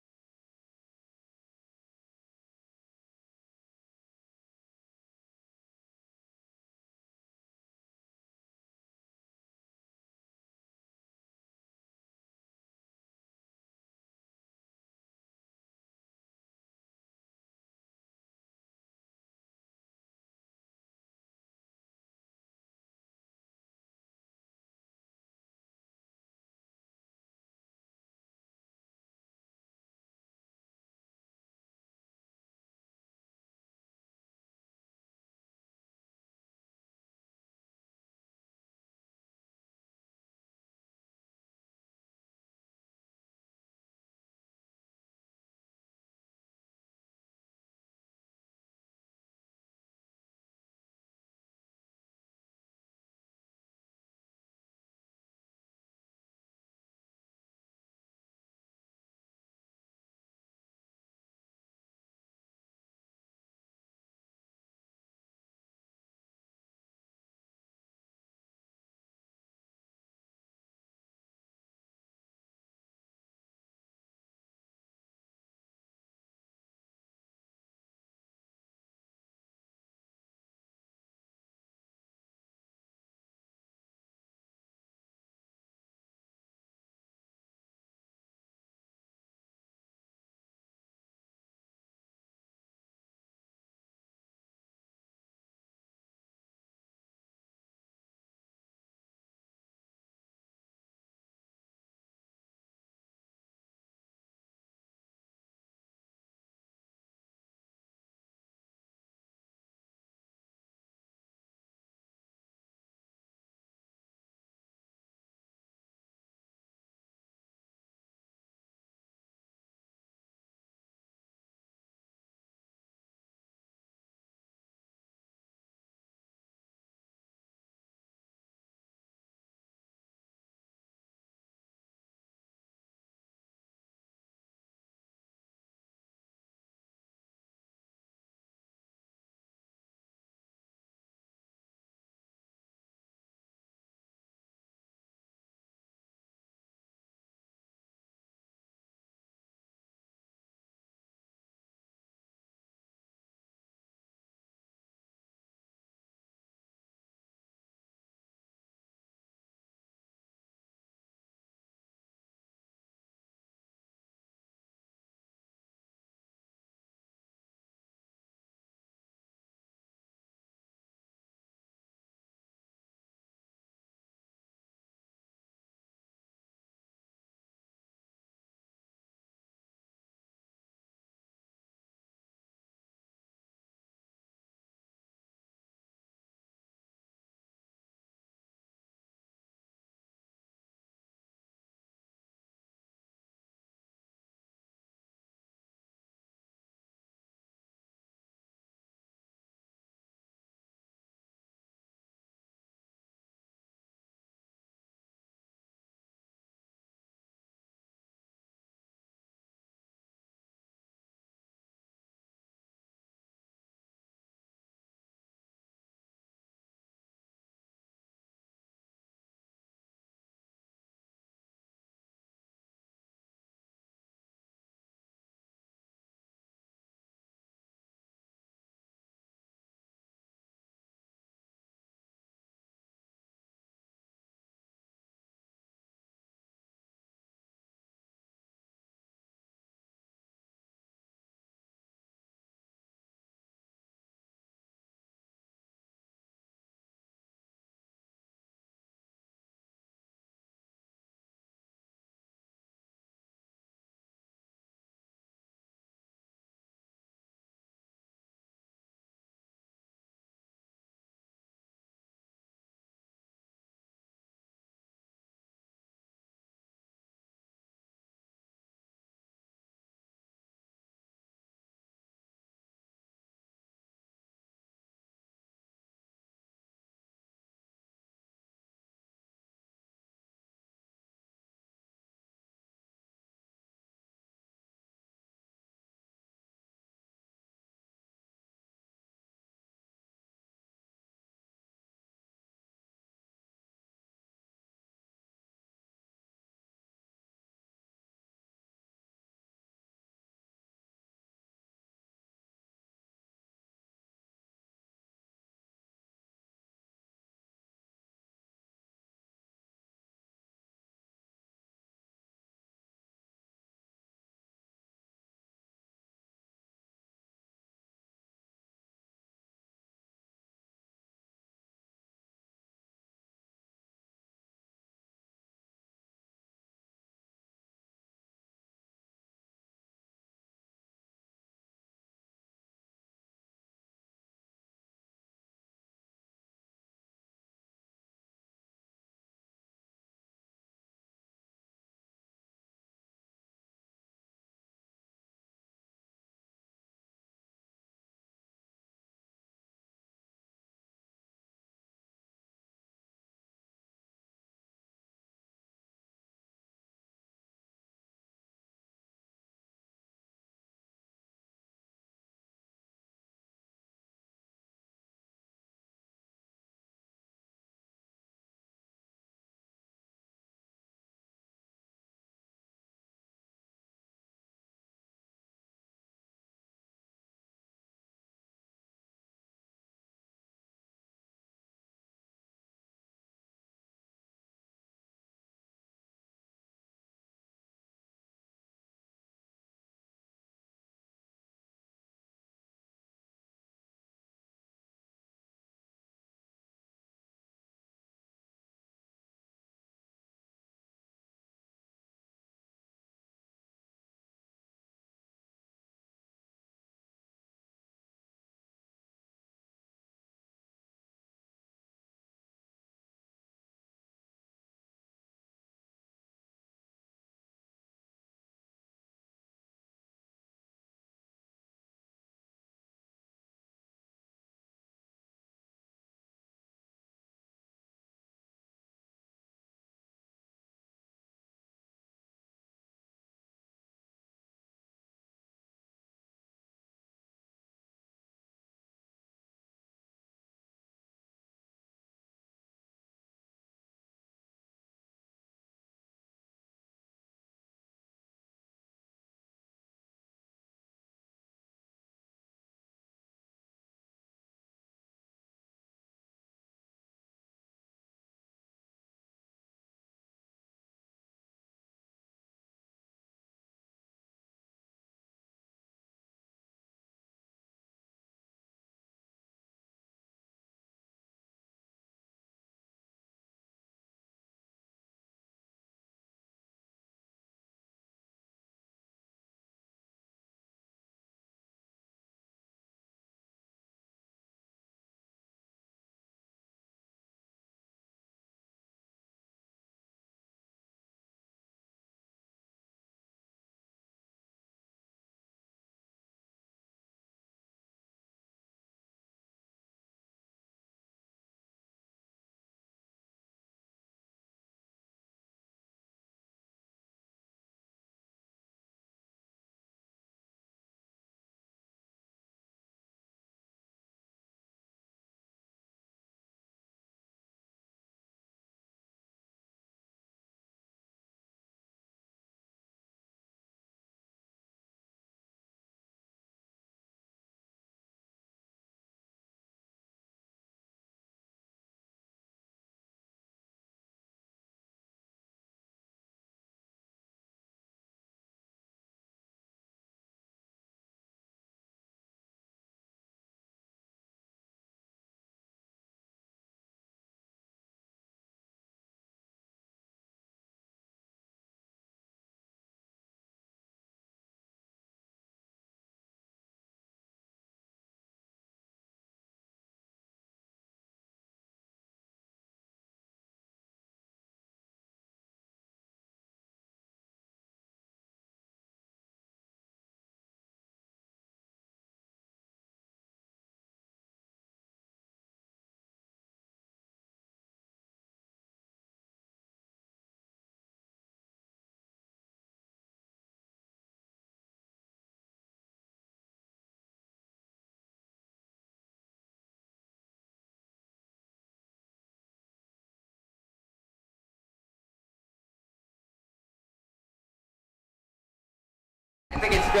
We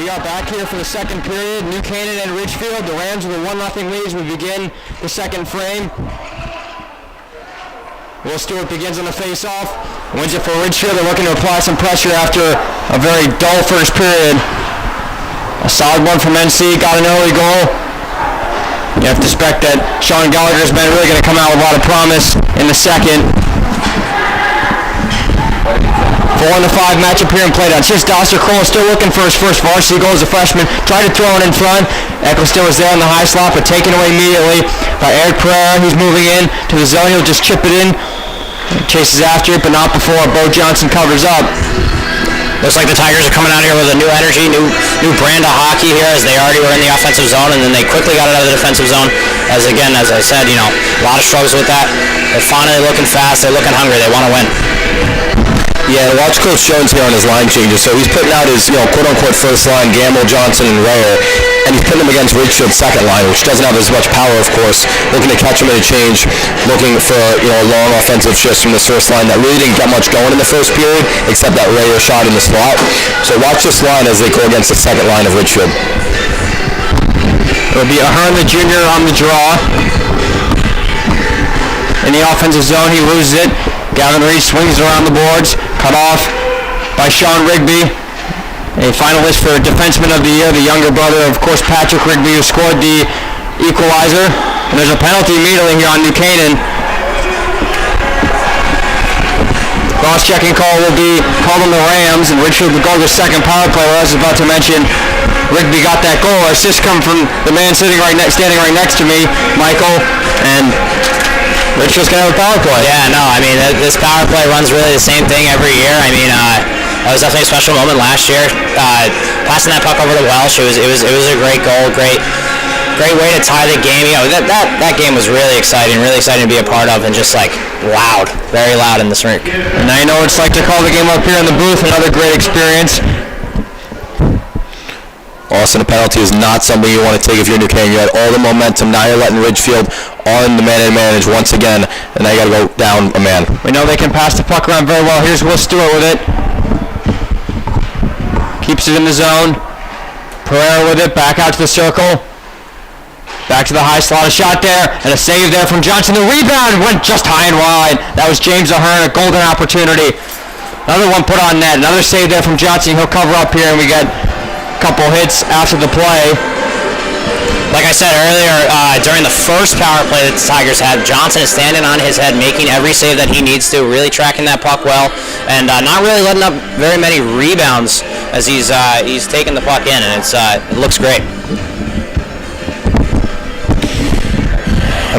are back here for the second period. New Canaan and Ridgefield. The Rams with a 1-0 lead. We begin the second frame. Will Stewart begins on the face-off. Wins it for Ridgefield. They're looking to apply some pressure after a very dull first period. A solid one from NC. Got an early goal. You have to expect that Sean Gallagher's been really going to come out with a lot of promise in the second. 4-5 matchup here in Playdowns. Here's Doster Cole still looking for his first varsity goal as a freshman. Tried to throw it in front. Eccleston was there on the high slot, but taken away immediately by Eric Pereira. He's moving in to the zone. He'll just chip it in. Chases after it, but not before Bo Johnson covers up. Looks like the Tigers are coming out here with a new energy, new brand of hockey here, as they already were in the offensive zone, and then they quickly got it out of the defensive zone. As again, as I said, a lot of struggles with that. They're finally looking fast. They're looking hungry. They want to win. Yeah, watch Coach Jones here on his line changes. So he's putting out his, quote-unquote first line, Gamble, Johnson, and Rayer, and he's putting them against Ridgefield's second line, which doesn't have as much power, of course. Looking to catch him in a change, looking for, long offensive shifts from this first line that really didn't get much going in the first period, except that Rayer shot in the slot. So watch this line as they go against the second line of Ridgefield. It'll be Ahern, the junior, on the draw. In the offensive zone, he loses it. Gavin Reese swings around the boards, cut off by Sean Rigby, a finalist for Defenseman of the Year, the younger brother of course Patrick Rigby, who scored the equalizer. And there's a penalty immediately here on New Canaan. Cross-checking call will be called on the Rams, and Ridgefield will go to the second power play. Where I was about to mention, Rigby got that goal. Assist come from the man standing right next to me, Michael, and Ridgefield's going to have a power play. Yeah, no, this power play runs really the same thing every year. That was definitely a special moment last year. Passing that puck over to Welsh, it was a great goal, great way to tie the game. That game was really exciting to be a part of, and just loud, very loud in this rink. And now you know what it's like to call the game up here in the booth. Another great experience. Austin, a penalty is not something you want to take if you're New Canaan. You had all the momentum. Now you're letting Ridgefield on the man advantage once again, and now you got to go down a man. We know they can pass the puck around very well. Here's Will Stewart with it. Keeps it in the zone. Pereira with it. Back out to the circle. Back to the high slot. A shot there, and a save there from Johnson. The rebound went just high and wide. That was James Ahern, a golden opportunity. Another one put on net. Another save there from Johnson. He'll cover up here, and we get couple hits after the play. Like I said earlier, during the first power play that the Tigers had, Johnson is standing on his head, making every save that he needs to, really tracking that puck well, and not really letting up very many rebounds as he's taking the puck in, and it looks great.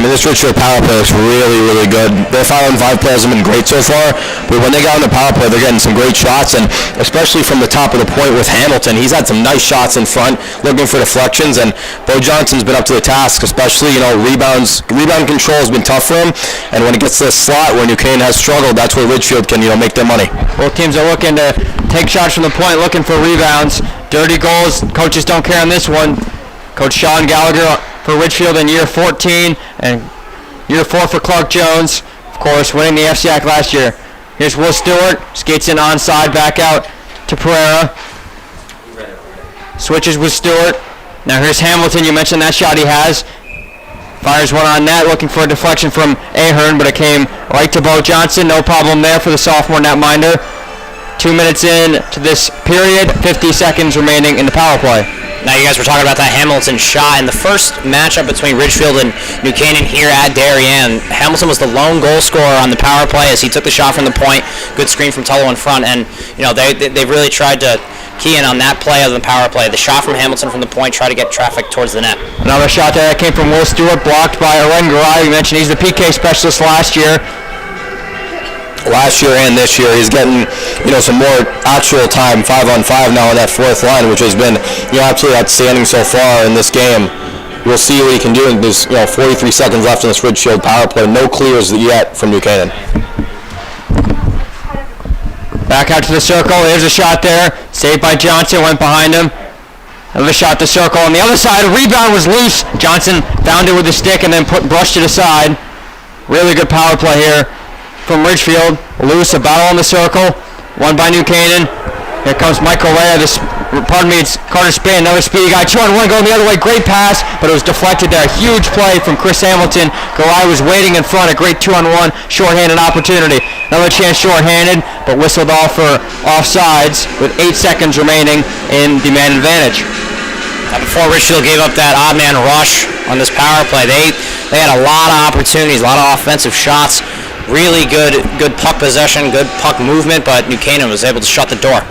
This Ridgefield power play looks really, really good. Their 5-on-5 players have been great so far, but when they got on the power play, they're getting some great shots, and especially from the top of the point with Hamilton, he's had some nice shots in front, looking for deflections, and Bo Johnson's been up to the task, especially, rebound control has been tough for him, and when it gets to the slot where New Canaan has struggled, that's where Ridgefield can, make their money. Both teams are looking to take shots from the point, looking for rebounds. Dirty goals, coaches don't care on this one. Coach Sean Gallagher for Ridgefield in year 14 and year 4 for Clark Jones, of course, winning the FCIAC last year. Here's Will Stewart, skates in onside, back out to Pereira. Switches with Stewart. Now here's Hamilton, you mentioned that shot he has. Fires one on net, looking for a deflection from Ahern, but it came right to Bo Johnson. No problem there for the sophomore netminder. 2 minutes in to this period, 50 seconds remaining in the power play. Now you guys were talking about that Hamilton shot in the first matchup between Ridgefield and New Canaan here at Darien. Hamilton was the lone goal scorer on the power play as he took the shot from the point. Good screen from Tullow in front, and they've really tried to key in on that play of the power play. The shot from Hamilton from the point, try to get traffic towards the net. Another shot there that came from Will Stewart, blocked by Aren Garay. You mentioned he's the PK specialist last year. Last year and this year, he's getting, some more actual time, 5-on-5 now on that fourth line, which has been, absolutely outstanding so far in this game. We'll see what he can do. There's, 43 seconds left in this Ridgefield power play. No clears yet from New Canaan. Back out to the circle. Here's a shot there. Saved by Johnson. Went behind him. Another shot to circle. On the other side, a rebound was loose. Johnson found it with a stick and then brushed it aside. Really good power play here from Ridgefield. Loose, a battle on the circle. Won by New Canaan. Here comes Michael Rea. It's Carter Spain, another speedy guy. 2-on-1 going the other way. Great pass, but it was deflected there. Huge play from Chris Hamilton. Garai was waiting in front. A great 2-on-1 shorthanded opportunity. Another chance shorthanded, but whistled off for offsides with 8 seconds remaining in the man advantage. Before Ridgefield gave up that odd man rush on this power play, they had a lot of opportunities, a lot of offensive shots. Really good puck possession, good puck movement, but New Canaan was able to shut the door.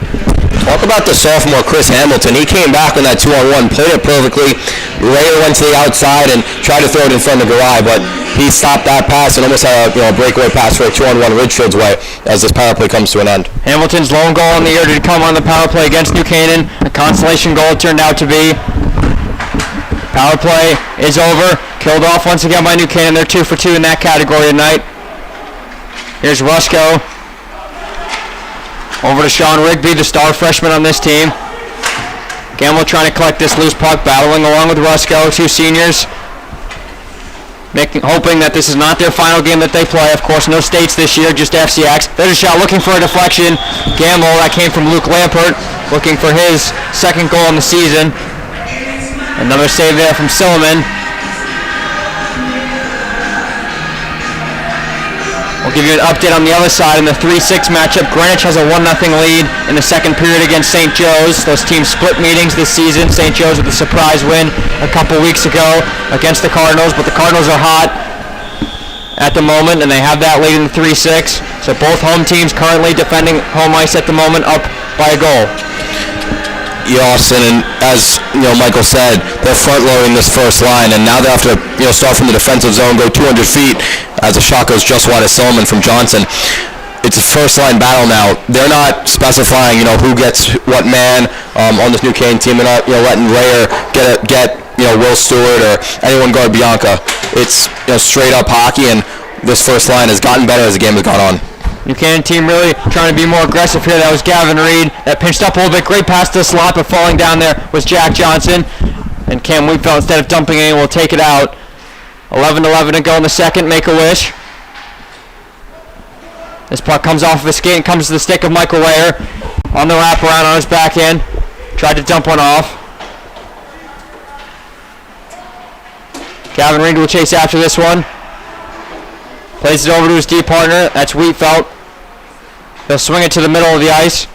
Talk about the sophomore Chris Hamilton. He came back on that 2-on-1, played it perfectly. Ray went to the outside and tried to throw it in front of Garai, but he stopped that pass and almost had a breakaway pass for a 2-on-1 Ridgefield's way as this power play comes to an end. Hamilton's lone goal in the year did come on the power play against New Canaan. A consolation goal it turned out to be. Power play is over. Killed off once again by New Canaan. They're 2 for 2 in that category tonight. Here's Rusko. Over to Sean Rigby, the star freshman on this team. Gamble trying to collect this loose puck, battling along with Rusko, 2 seniors. Hoping that this is not their final game that they play. Of course, no states this year, just FCIACs. There's a shot looking for a deflection. Gamble, that came from Luke Lampert, looking for his second goal in the season. Another save there from Silliman. We'll give you an update on the other side in the 3-6 matchup. Greenwich has a 1-0 lead in the second period against St. Joe's. Those teams split meetings this season. St. Joe's with a surprise win a couple weeks ago against the Cardinals, but the Cardinals are hot at the moment, and they have that lead in the 3-6. So both home teams currently defending home ice at the moment, up by a goal. Yeah, Austin, and as Michael said, they're front-loading this first line, and now they have to start from the defensive zone, go 200 feet as the shot goes just wide of Silliman from Johnson. It's a first-line battle now. They're not specifying who gets what man on this New Canaan team. They're not letting Rayer get Will Stewart or anyone guard Bianca. It's straight-up hockey, and this first line has gotten better as the game has gone on. New Canaan team really trying to be more aggressive here. That was Gavin Reed. That pinched up a little bit. Great pass to the slot, but falling down there was Jack Johnson. And Cam Wheatfeld, instead of dumping it in, will take it out. 11-11 to go in the second. Make-A-Wish. This puck comes off of his skate and comes to the stick of Michael Rayer. On the wraparound on his backhand. Tried to dump one off. Gavin Reed will chase after this one. Plays it over to his D partner. That's Wheatfeld. He'll swing it to the middle of the ice.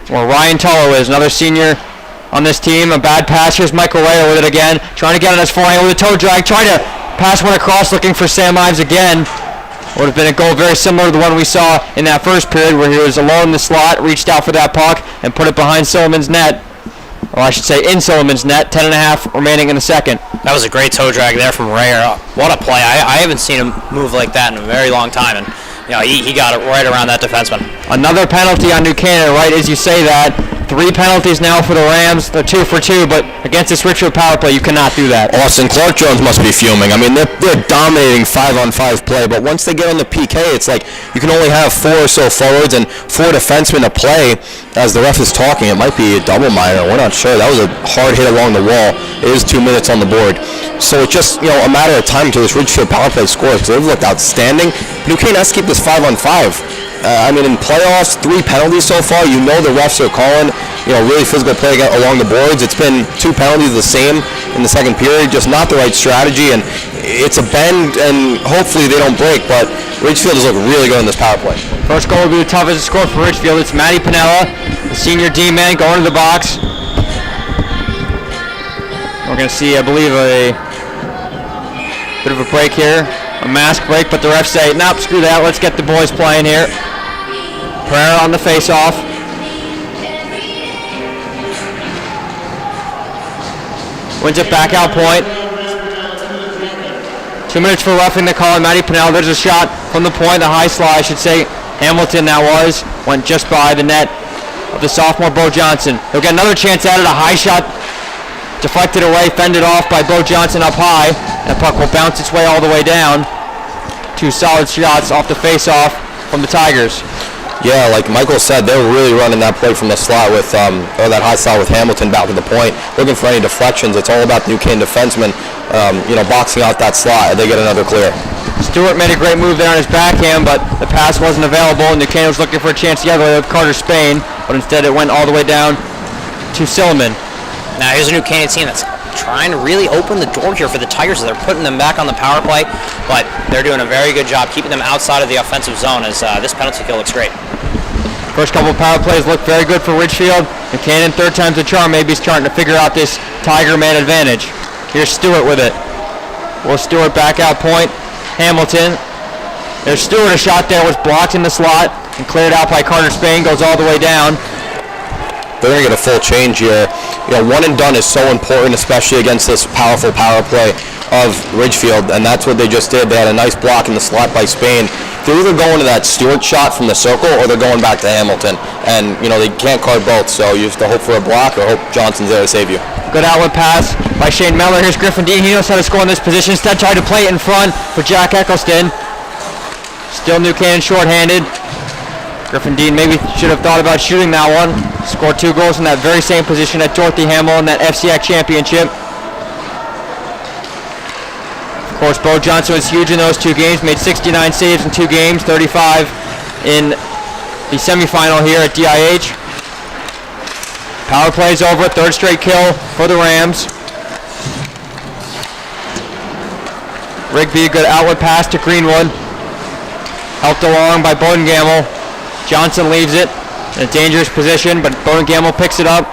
Where Ryan Tullo is, another senior on this team. A bad pass. Here's Michael Rayer with it again. Trying to get on his forehand with a toe drag. Trying to pass one across, looking for Sam Ives again. Would have been a goal very similar to the one we saw in that first period where he was alone in the slot, reached out for that puck, and put it behind Silliman's net. Well, I should say in Silliman's net. 10.5 remaining in the second. That was a great toe drag there from Rayer. What a play. I haven't seen him move like that in a very long time, and he got it right around that defenseman. Another penalty on New Canaan, right as you say that. 3 penalties now for the Rams. They're 2 for 2, but against this Ridgefield power play, you cannot do that. Austin, Clark Jones must be fuming. I mean, they're dominating 5-on-5 play, but once they get on the PK, it's like you can only have 4 or so forwards and 4 defensemen to play. As the ref is talking, it might be a double minor. We're not sure. That was a hard hit along the wall. It is 2 minutes on the board. So it's just a matter of time until this Ridgefield power play scores because they've looked outstanding. New Canaan has to keep this 5-on-5. In playoffs, 3 penalties so far. The refs are calling, really physical play along the boards. It's been 2 penalties the same in the second period, just not the right strategy, and it's a bend, and hopefully they don't break, but Ridgefield has looked really good in this power play. First goal will be the toughest to score for Ridgefield. It's Matty Pinella, the senior D-man, going to the box. We're going to see, I believe, a bit of a break here, a mask break, but the refs say, nope, screw that, let's get the boys playing here. Pereira on the face-off. Wins it back out point. 2 minutes for roughing the call, and Matty Pinella. There's a shot from the point, the high slide, I should say. Hamilton that was. Went just by the net of the sophomore Bo Johnson. He'll get another chance at it. A high shot deflected away, fended off by Bo Johnson up high. That puck will bounce its way all the way down. 2 solid shots off the face-off from the Tigers. Yeah, like Michael said, they're really running that play from the slot with, or that high slot with Hamilton back to the point, looking for any deflections. It's all about the New Canaan defensemen boxing out that slot, and they get another clear. Stewart made a great move there on his backhand, but the pass wasn't available, and New Canaan was looking for a chance the other way with Carter Spain, but instead it went all the way down to Silliman. Now here's a New Canaan team that's trying to really open the door here for the Tigers. They're putting them back on the power play, but they're doing a very good job keeping them outside of the offensive zone as this penalty kill looks great. First couple of power plays look very good for Ridgefield. New Canaan, third time's the charm. Maybe he's trying to figure out this Tiger man advantage. Here's Stewart with it. Will Stewart back out point? Hamilton. There's Stewart. A shot there was blocked in the slot and cleared out by Carter Spain. Goes all the way down. They're going to get a full change here. One and done is so important, especially against this powerful power play of Ridgefield, and that's what they just did. They had a nice block in the slot by Spain. They're either going to that Stewart shot from the circle or they're going back to Hamilton, and they can't card both, so you have to hope for a block or hope Johnson's there to save you. Good outlet pass by Shane Meller. Here's Griffin Dean. He knows how to score in this position. Instead tried to play it in front for Jack Eccleston. Still New Canaan shorthanded. Griffin Dean maybe should have thought about shooting that one. Scored 2 goals in that very same position at Dorothy Hamill in that FCIAC championship. Of course, Bo Johnson was huge in those 2 games. Made 69 saves in 2 games, 35 in the semifinal here at DIH. Power plays over, 3rd straight kill for the Rams. Rigby, a good outlet pass to Greenwood. Helped along by Bowden Gamble. Johnson leaves it in a dangerous position, but Bowden Gamble picks it up.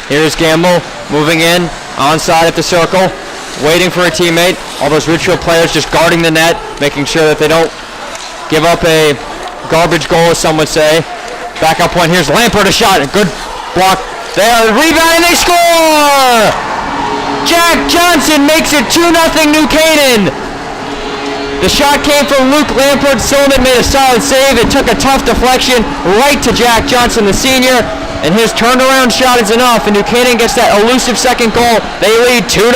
Here's Gamble moving in, onside at the circle, waiting for a teammate. All those Ridgefield players just guarding the net, making sure that they don't give up a garbage goal, as some would say. Backup point, here's Lampert, a shot, a good block there, rebound, and they score! Jack Johnson makes it 2-0 New Canaan. The shot came from Luke Lampert. Silliman made a solid save. It took a tough deflection right to Jack Johnson, the senior, and his turnaround shot is enough, and New Canaan gets that elusive second goal. They lead 2-0.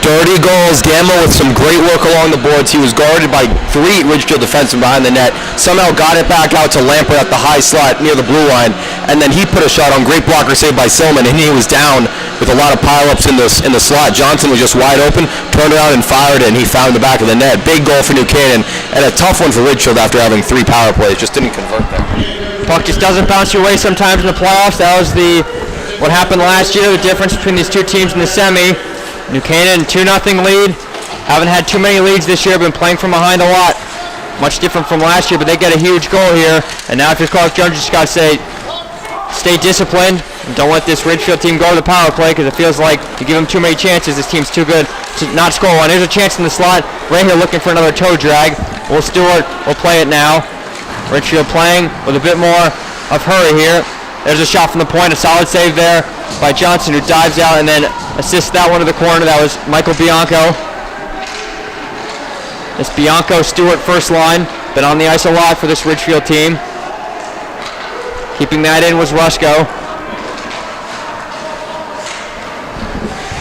Dirty goals. Gamble with some great work along the boards. He was guarded by 3 Ridgefield defensemen behind the net. Somehow got it back out to Lampert at the high slot near the blue line, and then he put a shot on. Great blocker saved by Silliman, and he was down with a lot of pile-ups in the slot. Johnson was just wide open, turned around and fired it, and he found the back of the net. Big goal for New Canaan, and a tough one for Ridgefield after having 3 power plays. Just didn't convert there. Puck just doesn't bounce your way sometimes in the playoffs. That was what happened last year, the difference between these 2 teams in the semi. New Canaan 2-0 lead. Haven't had too many leads this year, been playing from behind a lot. Much different from last year, but they get a huge goal here. And now if you're Clark Jones, you just got to say, stay disciplined. And don't let this Ridgefield team go to the power play, because it feels like you give them too many chances. This team's too good to not score one. There's a chance in the slot. Right here looking for another toe drag. Will Stewart will play it now. Ridgefield playing with a bit more of hurry here. There's a shot from the point, a solid save there by Johnson, who dives out and then assists that one to the corner. That was Michael Bianco. This Bianco-Stewart first line, been on the ice a lot for this Ridgefield team. Keeping that in was Rusko.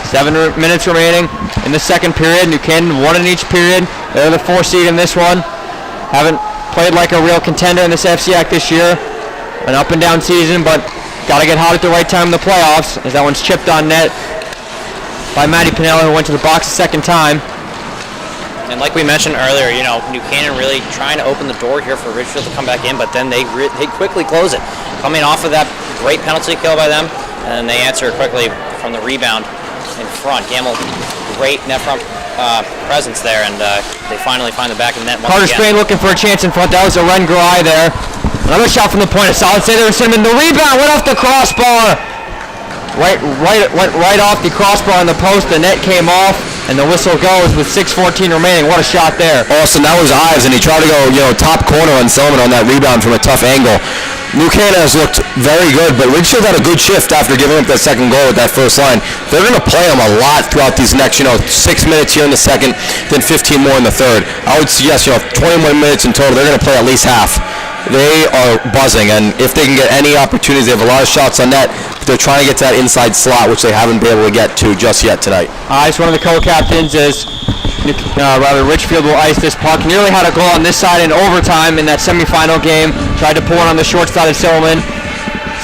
7 minutes remaining in the second period. New Canaan 1 in each period. They're the 4 seed in this one. Haven't played like a real contender in this FCIAC this year. An up and down season, but got to get hot at the right time in the playoffs, as that one's chipped on net by Matty Pinella, who went to the box a second time. And like we mentioned earlier, New Canaan really trying to open the door here for Ridgefield to come back in, but then they quickly close it. Coming off of that great penalty kill by them, and then they answer quickly from the rebound in front. Gamble, great net front presence there, and they finally find the back of the net. Carter Spain looking for a chance in front. That was a Ren Garai there. Another shot from the point, a solid save there. Cinnamon. The rebound went off the crossbar. Went right off the crossbar on the post. The net came off, and the whistle goes with 6:14 remaining. What a shot there. Awesome. That was Ives, and he tried to go, top corner on Silliman on that rebound from a tough angle. New Canaan has looked very good, but Ridgefield had a good shift after giving up that second goal with that first line. They're going to play them a lot throughout these next, 6 minutes here in the second, then 15 more in the third. I would suggest, 21 minutes in total. They're going to play at least half. They are buzzing, and if they can get any opportunities, they have a lot of shots on net, but they're trying to get to that inside slot, which they haven't been able to get to just yet tonight. Ice, one of the co-captains, is Ridgefield will ice this puck. Nearly had a goal on this side in overtime in that semifinal game. Tried to pull it on the short side of Silliman.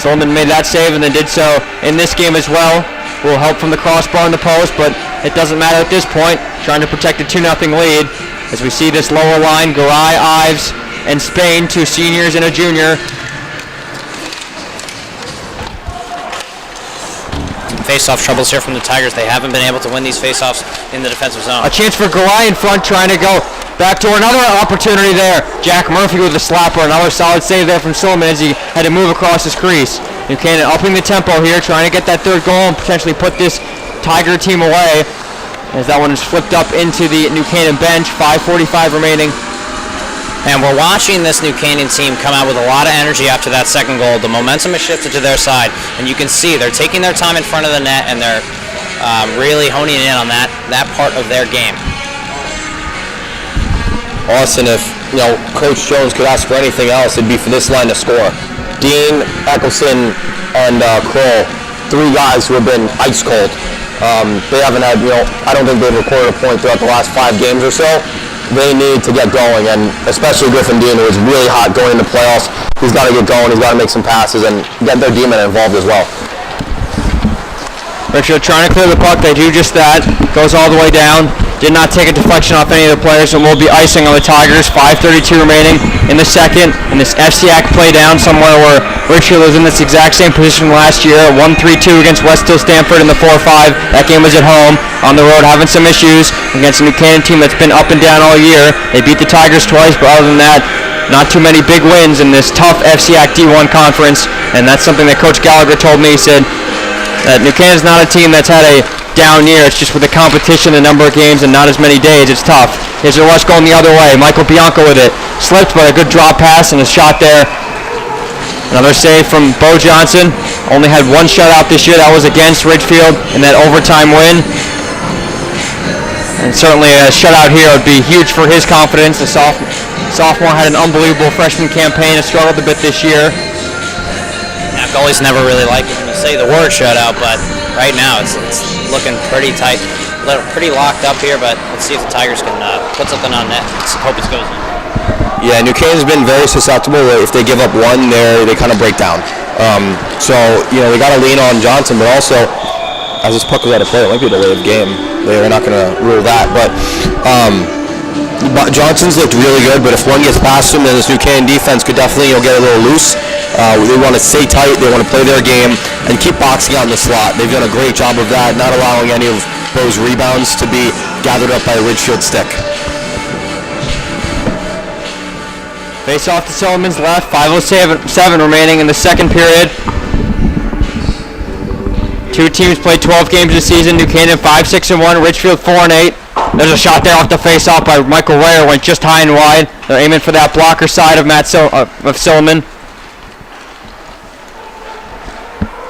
Silliman made that save and then did so in this game as well. will help from the crossbar and the post, but it doesn't matter at this point. Trying to protect a 2-0 lead as we see this lower line, Garay, Ives, and Spain, 2 seniors and a junior. Face-off troubles here from the Tigers. They haven't been able to win these face-offs in the defensive zone. A chance for Garay in front, trying to go back door. Another opportunity there. Jack Murphy with a slapper. Another solid save there from Silliman as he had to move across his crease. Buchanan upping the tempo here, trying to get that third goal and potentially put this Tiger team away, as that one is flipped up into the New Canaan bench. 5:45 remaining. And we're watching this New Canaan team come out with a lot of energy after that second goal. The momentum has shifted to their side, and you can see they're taking their time in front of the net, and they're really honing in on that part of their game. Austin, if Coach Jones could ask for anything else, it'd be for this line to score. Dean, Eccleston, and Kroll, 3 guys who have been ice cold. They haven't had, I don't think they've recorded a point throughout the last 5 games or so. They need to get going, and especially Griffin Dean, who is really hot going into playoffs. He's got to get going. He's got to make some passes and get their D-men involved as well. Ridgefield trying to clear the puck. They do just that. Goes all the way down. Did not take a deflection off any of the players, and will be icing on the Tigers. 5:32 remaining in the second. In this FCIAC Playdown, somewhere where Ridgefield was in this exact same position last year. 1-3-2 against West Hill Stanford in the 4-5. That game was at home. On the road, having some issues against a New Canaan team that's been up and down all year. They beat the Tigers twice, but other than that, not too many big wins in this tough FCIAC D1 conference, and that's something that Coach Gallagher told me. He said that New Canaan's not a team that's had a down year. It's just with the competition, the number of games, and not as many days, it's tough. Here's a rush going the other way. Michael Bianco with it. Slipped, but a good drop pass and a shot there. Another save from Bo Johnson. Only had 1 shutout this year. That was against Ridgefield in that overtime win. And certainly a shutout here would be huge for his confidence. The sophomore had an unbelievable freshman campaign. Has struggled a bit this year. Yeah, goalies never really like it when you say the word shutout, but right now it's looking pretty tight, pretty locked up here. But let's see if the Tigers can put something on net. Let's hope it goes in. Yeah, New Canaan's been very susceptible. If they give up one, they kind of break down. So they got to lean on Johnson, but also as this puck is out of play, it might be the way of game. They're not going to rule that, but Johnson's looked really good. But if one gets past him, then this New Canaan defense could definitely get a little loose. They want to stay tight. They want to play their game and keep boxing out in the slot. They've done a great job of that, not allowing any of those rebounds to be gathered up by a Ridgefield stick. Face off to Silliman's left. 5:07 remaining in the second period. 2 teams played 12 games this season. New Canaan 5-6-1. Ridgefield 4-8. There's a shot there off the face-off by Michael Rayer. Went just high and wide. They're aiming for that blocker side of of Silliman.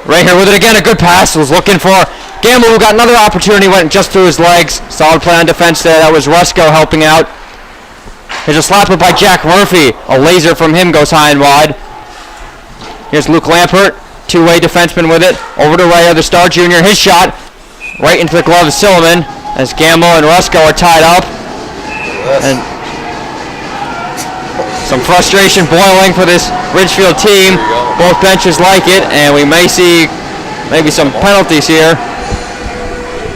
Rayer with it again. A good pass. Was looking for Gamble, who got another opportunity. Went just through his legs. Solid play on defense there. That was Rusko helping out. There's a slapper by Jack Murphy. A laser from him goes high and wide. Here's Luke Lampert. 2-way defenseman with it. Over to Rayer, the star junior. His shot right into the glove of Silliman as Gamble and Rusko are tied up. Yes. And some frustration boiling for this Ridgefield team. Both benches like it, and we may see maybe some penalties here.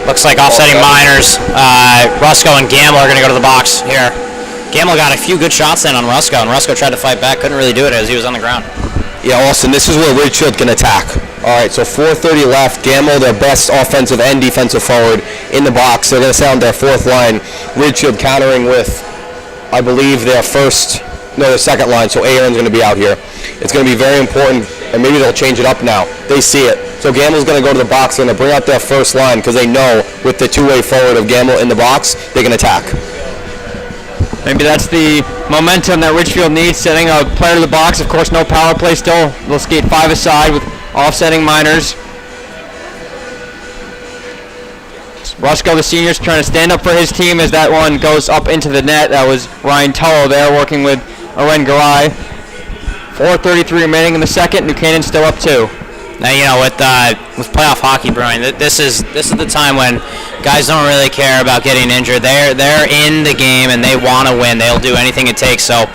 Looks like offsetting minors. Rusko and Gamble are going to go to the box here. Gamble got a few good shots in on Rusko, and Rusko tried to fight back. Couldn't really do it as he was on the ground. Yeah, Austin, this is where Ridgefield can attack. All right, so 4:30 left. Gamble, their best offensive and defensive forward, in the box. They're going to sound their 4th line. Ridgefield countering with, I believe, their second line. So Aaron's going to be out here. It's going to be very important, and maybe they'll change it up now. They see it. So Gamble's going to go to the box. They're going to bring out their first line because they know with the 2-way forward of Gamble in the box, they can attack. Maybe that's the momentum that Ridgefield needs, sending a player to the box. Of course, no power play still. They'll skate 5 aside with offsetting minors. Rusko, the senior, is trying to stand up for his team as that one goes up into the net. That was Ryan Tullo there working with Oren Garay. 4:33 remaining in the second. New Canaan still up 2. Now, with playoff hockey brewing, this is the time when guys don't really care about getting injured. They're in the game and they want to win. They'll do anything it takes. So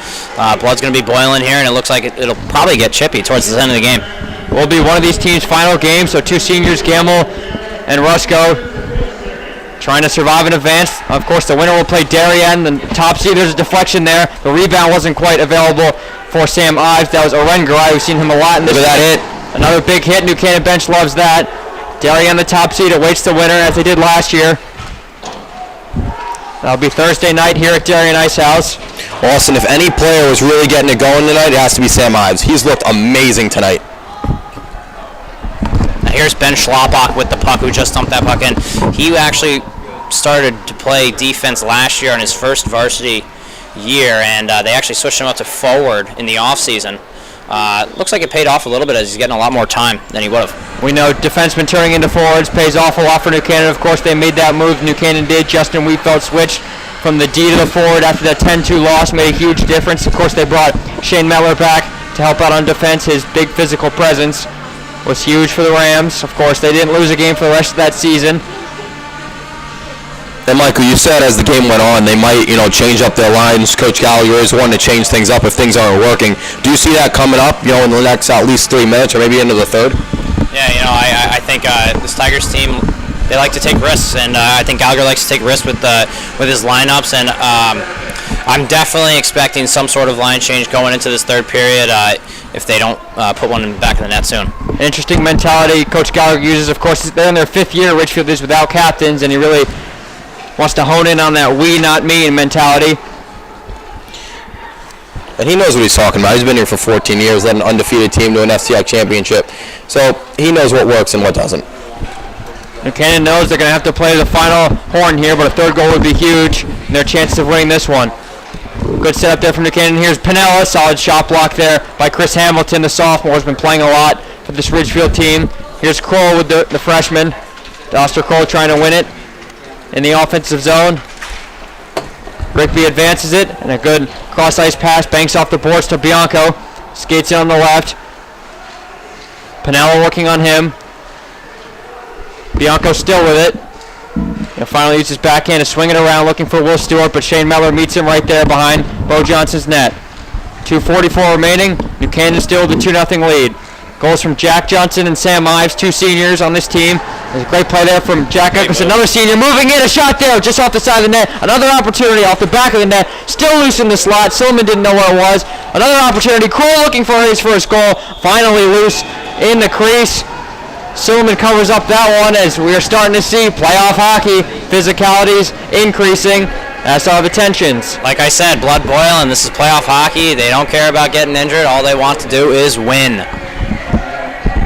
blood's going to be boiling here, and it looks like it'll probably get chippy towards the end of the game. It will be one of these teams' final games. So 2 seniors, Gamble and Rusco trying to survive and advance. Of course, the winner will play Darien. The top seed, there's a deflection there. The rebound wasn't quite available for Sam Ives. That was Orengarai. We've seen him a lot in this. Look at that hit. Another big hit. New Canaan bench loves that. Darien, the top seed, awaits the winner as they did last year. That'll be Thursday night here at Darien Ice House. Austin, if any player was really getting it going tonight, it has to be Sam Ives. He's looked amazing tonight. Here's Ben Schlapbach with the puck, who just dumped that puck in. He actually started to play defense last year in his first varsity year, and they actually switched him up to forward in the offseason. Looks like it paid off a little bit as he's getting a lot more time than he would have. We know defensemen turning into forwards pays off a lot for New Canaan. Of course, they made that move. New Canaan did. Justin Wheatfeld switched from the D to the forward after that 10-2 loss. Made a huge difference. Of course, they brought Shane Meller back to help out on defense. His big physical presence was huge for the Rams. Of course, they didn't lose a game for the rest of that season. And Michael, you said as the game went on, they might, change up their lines. Coach Gallagher is wanting to change things up if things aren't working. Do you see that coming up, in the next at least 3 minutes or maybe into the third? Yeah, I think this Tigers team, they like to take risks, and I think Gallagher likes to take risks with his lineups, and I'm definitely expecting some sort of line change going into this third period if they don't put one in the back of the net soon. Interesting mentality Coach Gallagher uses. Of course, they're in their 5th year. Ridgefield is without captains, and he really wants to hone in on that we, not me mentality. And he knows what he's talking about. He's been here for 14 years, led an undefeated team to an FCIAC championship. So he knows what works and what doesn't. New Canaan knows they're going to have to play the final horn here, but a third goal would be huge, and their chances of winning this one. Good setup there from New Canaan. Here's Pinella, solid shot block there by Chris Hamilton. The sophomore has been playing a lot for this Ridgefield team. Here's Kroll with the freshman. Doster Kroll trying to win it in the offensive zone. Rigby advances it, and a good cross-ice pass, banks off the boards to Bianco. Skates in on the left. Pinella working on him. Bianco still with it. And finally uses his backhand to swing it around, looking for Will Stewart, but Shane Meller meets him right there behind Bo Johnson's net. 2:44 remaining. New Canaan still with a 2-0 lead. Goals from Jack Johnson and Sam Ives, 2 seniors on this team. There's a great play there from Jack Eckers, another senior, moving in, a shot there, just off the side of the net. Another opportunity off the back of the net, still loose in the slot. Silliman didn't know where it was. Another opportunity, Kroll looking for his first goal, finally loose in the crease. Silliman covers up that one as we are starting to see playoff hockey, physicalities increasing. That's all the tensions. Like I said, blood boiling. This is playoff hockey. They don't care about getting injured. All they want to do is win.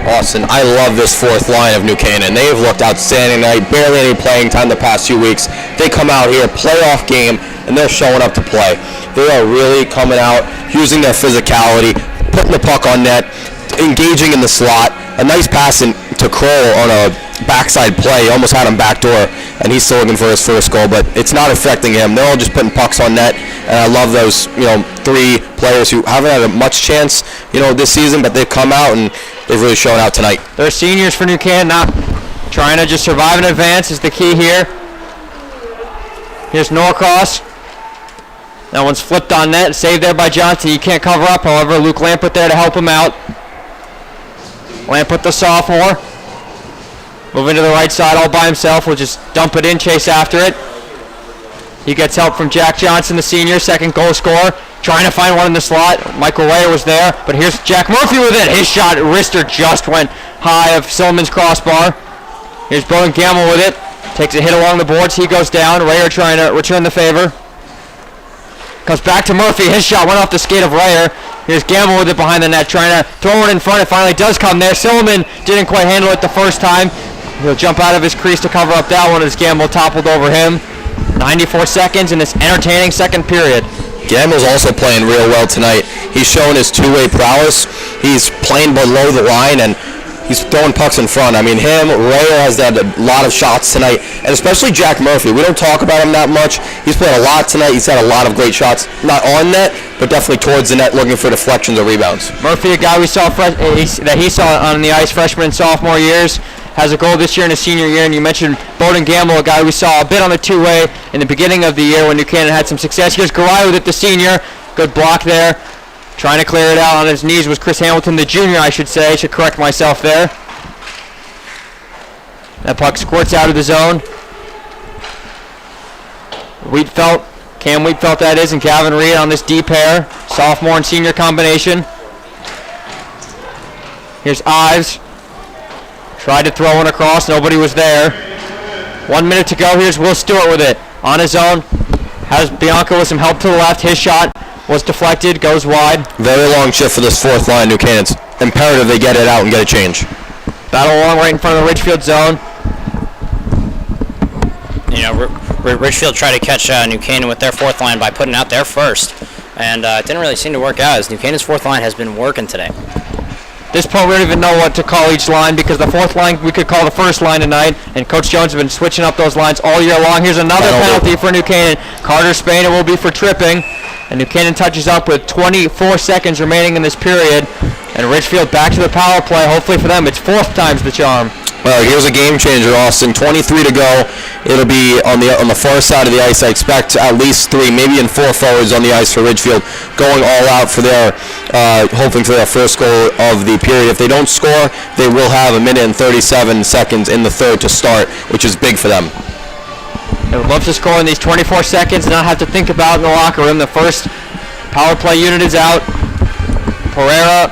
Austin, I love this 4th line of New Canaan. They have looked outstanding tonight. Barely any playing time the past few weeks. They come out here, playoff game, and they're showing up to play. They are really coming out, using their physicality, putting the puck on net, engaging in the slot. A nice pass to Kroll on a backside play. He almost had him backdoor, and he's still looking for his first goal, but it's not affecting him. They're all just putting pucks on net, and I love those 3 players who haven't had much chance this season, but they've come out and they've really shown out tonight. They're seniors for New Canaan, not trying to just survive and advance is the key here. Here's Norcross. That one's flipped on net, saved there by Johnson. He can't cover up, however. Luke Lampert there to help him out. Lampert, the sophomore, moving to the right side all by himself. Will just dump it in, chase after it. He gets help from Jack Johnson, the senior, second goal scorer. Trying to find one in the slot. Michael Rayer was there, but here's Jack Murphy with it. His shot, wrister just went high of Silliman's crossbar. Here's Bowen Gamble with it. Takes a hit along the boards. He goes down. Rayer trying to return the favor. Comes back to Murphy. His shot went off the skate of Rayer. Here's Gamble with it behind the net, trying to throw it in front. It finally does come there. Silliman didn't quite handle it the first time. He'll jump out of his crease to cover up that one as Gamble toppled over him. 94 seconds in this entertaining second period. Gamble's also playing real well tonight. He's showing his two-way prowess. He's playing below the line, and he's throwing pucks in front. I mean, Rayer has had a lot of shots tonight, and especially Jack Murphy. We don't talk about him that much. He's played a lot tonight. He's had a lot of great shots, not on net, but definitely towards the net, looking for deflections or rebounds. Murphy, a guy we saw that he saw on the ice freshman and sophomore years, has a goal this year in his senior year, and you mentioned Bowden Gamble, a guy we saw a bit on the two-way in the beginning of the year when New Canaan had some success. Here's Garai with it, the senior. Good block there. Trying to clear it out on his knees was Chris Hamilton, the junior, I should say. I should correct myself there. That puck squirts out of the zone. Cam Wheatfelt that is, and Calvin Reed on this D pair. Sophomore and senior combination. Here's Ives. Tried to throw one across, nobody was there. 1 minute to go, here's Will Stewart with it. On his own, has Bianca with some help to the left. His shot was deflected, goes wide. Very long shift for this fourth line, New Canaan. It's imperative they get it out and get a change. Battle along right in front of the Ridgefield zone. You know, Ridgefield tried to catch New Canaan with their fourth line by putting out their first, and it didn't really seem to work out, as New Canaan's fourth line has been working today. At this point, we don't even know what to call each line, because the fourth line we could call the first line tonight, and Coach Jones has been switching up those lines all year long. Here's another penalty for New Canaan. Carter Spain, it will be for tripping, and New Canaan touches up with 24 seconds remaining in this period, and Ridgefield back to the power play. Hopefully for them, it's fourth time's the charm. Well, here's a game changer, Austin. 23 to go. It'll be on the far side of the ice. I expect at least 3, maybe even 4 forwards on the ice for Ridgefield, going all out for their, hoping for their first goal of the period. If they don't score, they will have 1 minute and 37 seconds in the third to start, which is big for them. They would love to score in these 24 seconds and not have to think about it in the locker room. The first power play unit is out. Pereira,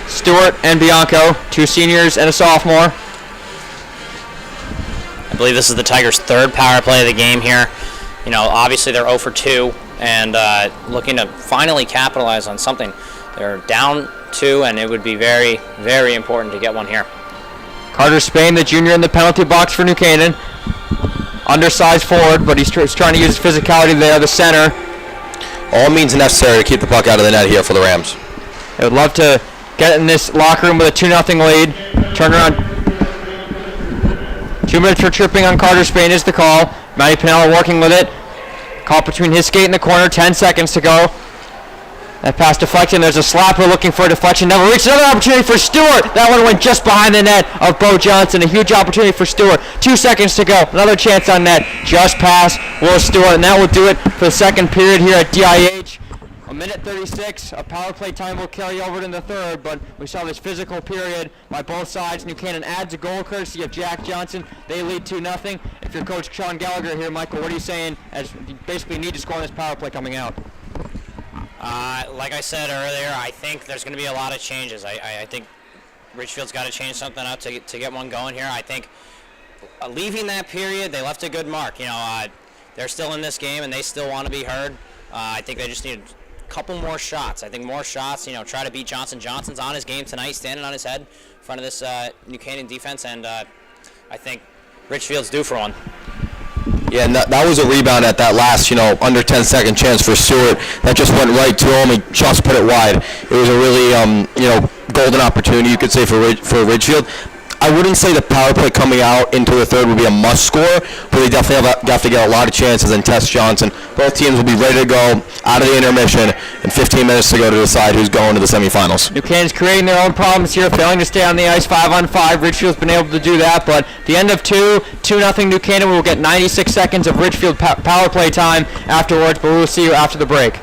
Stewart, and Bianco, 2 seniors and a sophomore. I believe this is the Tigers' third power play of the game here. You know, obviously they're 0 for 2 and looking to finally capitalize on something. They're down 2, and it would be very, very important to get one here. Carter Spain, the junior, in the penalty box for New Canaan. Undersized forward, but he's trying to use his physicality there, the center. All means necessary to keep the puck out of the net here for the Rams. They would love to get in this locker room with a 2-0 lead. Turn around. 2 minutes for tripping on Carter Spain is the call. Matty Pinella working with it. Caught between his skate and the corner. 10 seconds to go. That pass deflection. There's a slapper looking for a deflection. Never reached. Another opportunity for Stewart. That one went just behind the net of Bo Johnson. A huge opportunity for Stewart. 2 seconds to go. Another chance on net. Just past Will Stewart. And that will do it for the second period here at DIH. 1 minute 36. A power play time will carry over in the third, but we saw this physical period by both sides. New Canaan adds a goal courtesy of Jack Johnson. They lead 2-0. If you're Coach Sean Gallagher here, Michael, what are you saying as you basically need to score on this power play coming out? Like I said earlier, I think there's going to be a lot of changes. I think Ridgefield's got to change something up to get one going here. I think leaving that period, they left a good mark. You know, they're still in this game, and they still want to be heard. I think they just need couple more shots. I think more shots, you know, try to beat Johnson. Johnson's on his game tonight, standing on his head in front of this New Canaan defense, and I think Ridgefield's due for one. Yeah, and that was a rebound at that last, under 10-second chance for Stewart. That just went right to him. He just put it wide. It was a really, golden opportunity, you could say, for Ridgefield. I wouldn't say the power play coming out into the third would be a must score, but they definitely have to get a lot of chances and test Johnson. Both teams will be ready to go out of the intermission and 15 minutes to go to decide who's going to the semifinals. New Canaan's creating their own problems here, failing to stay on the ice 5-on-5. Ridgefield's been able to do that, but at the end of 2-0 New Canaan, we will get 96 seconds of Ridgefield power play time afterwards, but we will see you after the break.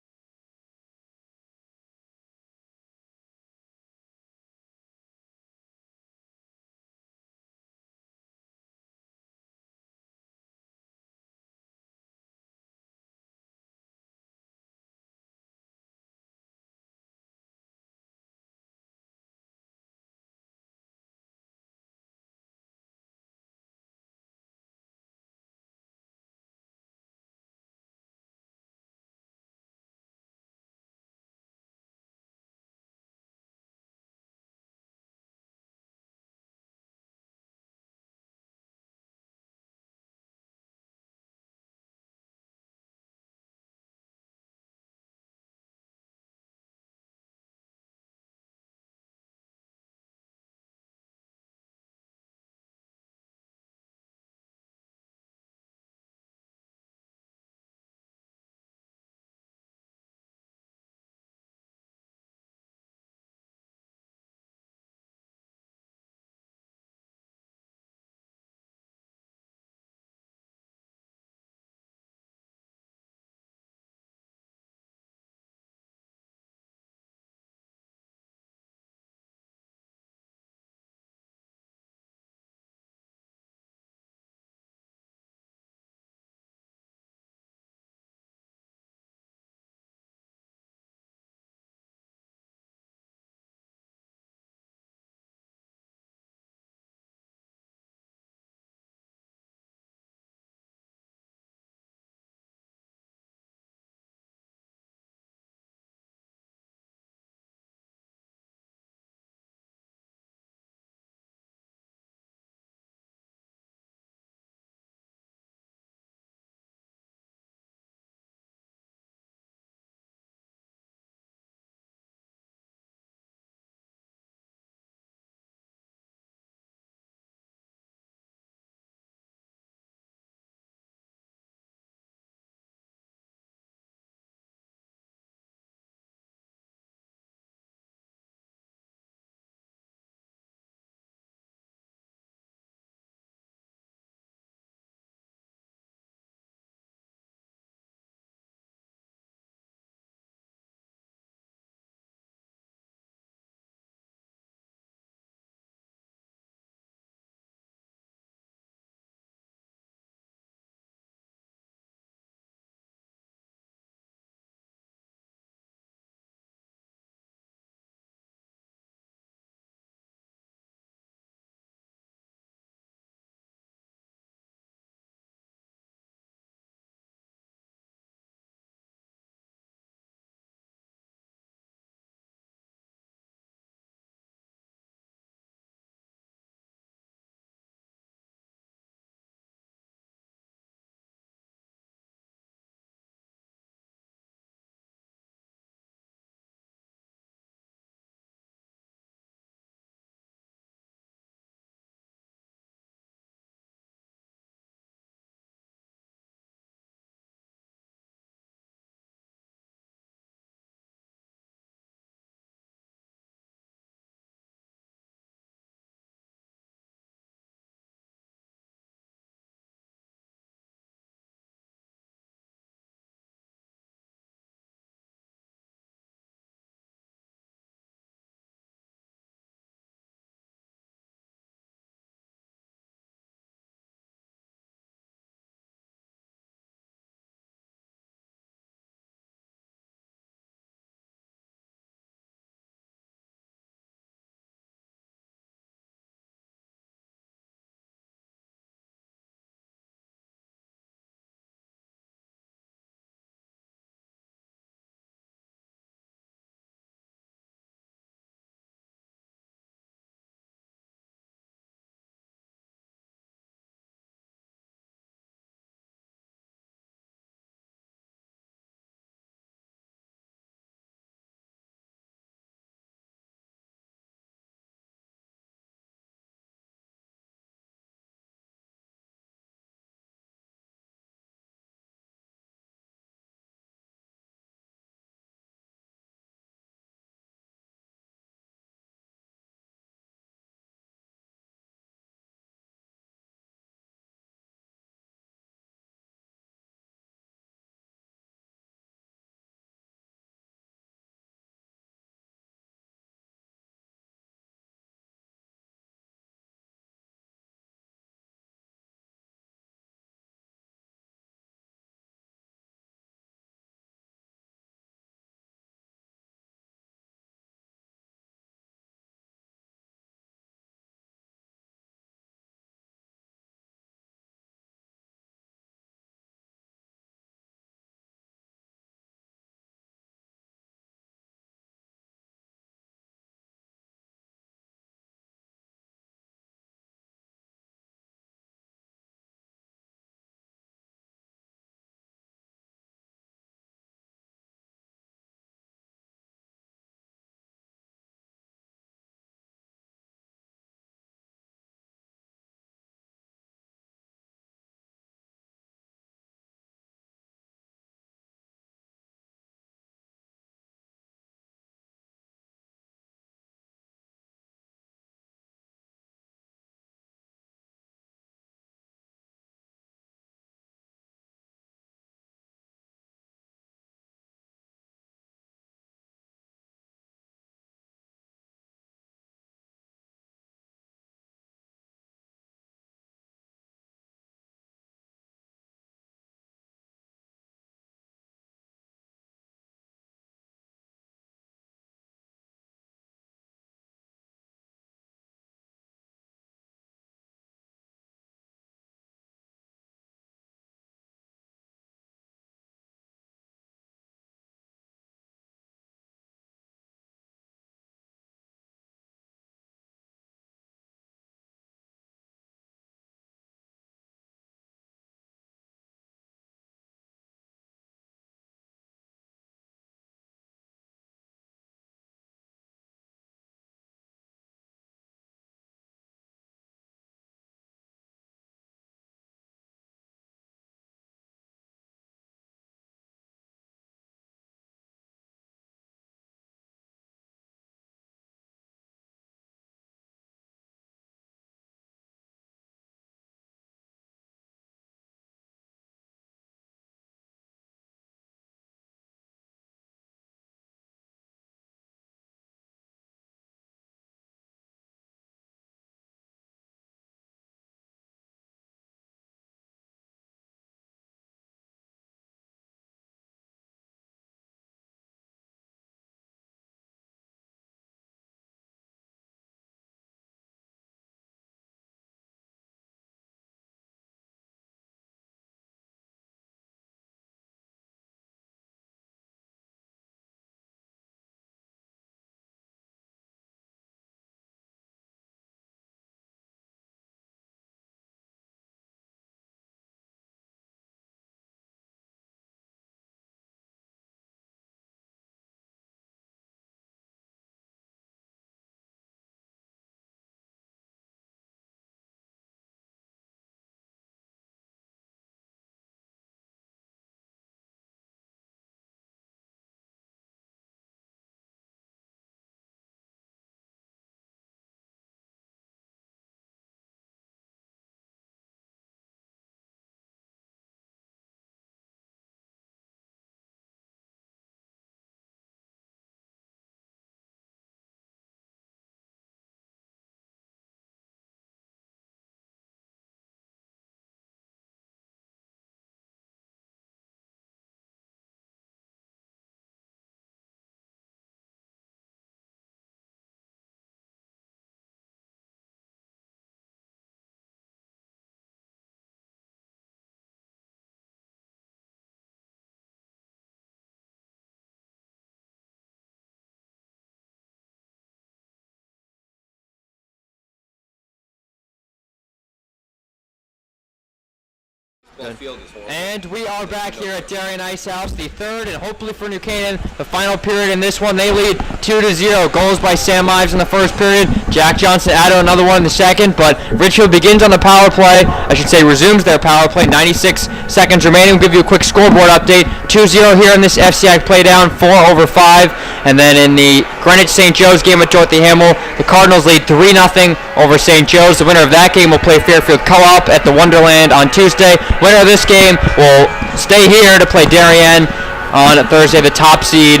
And we are back here at Darien Ice House, the third, and hopefully for New Canaan, the final period in this one. They lead 2-0. Goals by Sam Ives in the first period. Jack Johnson added another one in the second, but Ridgefield begins on the power play. I should say resumes their power play. 96 seconds remaining. We'll give you a quick scoreboard update. 2-0 here in this FCIAC Playdown, 4/5. And then in the Greenwich St. Joe's game at Dorothy Hamill, the Cardinals lead 3-0 over St. Joe's. The winner of that game will play Fairfield Co-op at the Wonderland on Tuesday. Winner of this game will stay here to play Darien on Thursday, the top seed.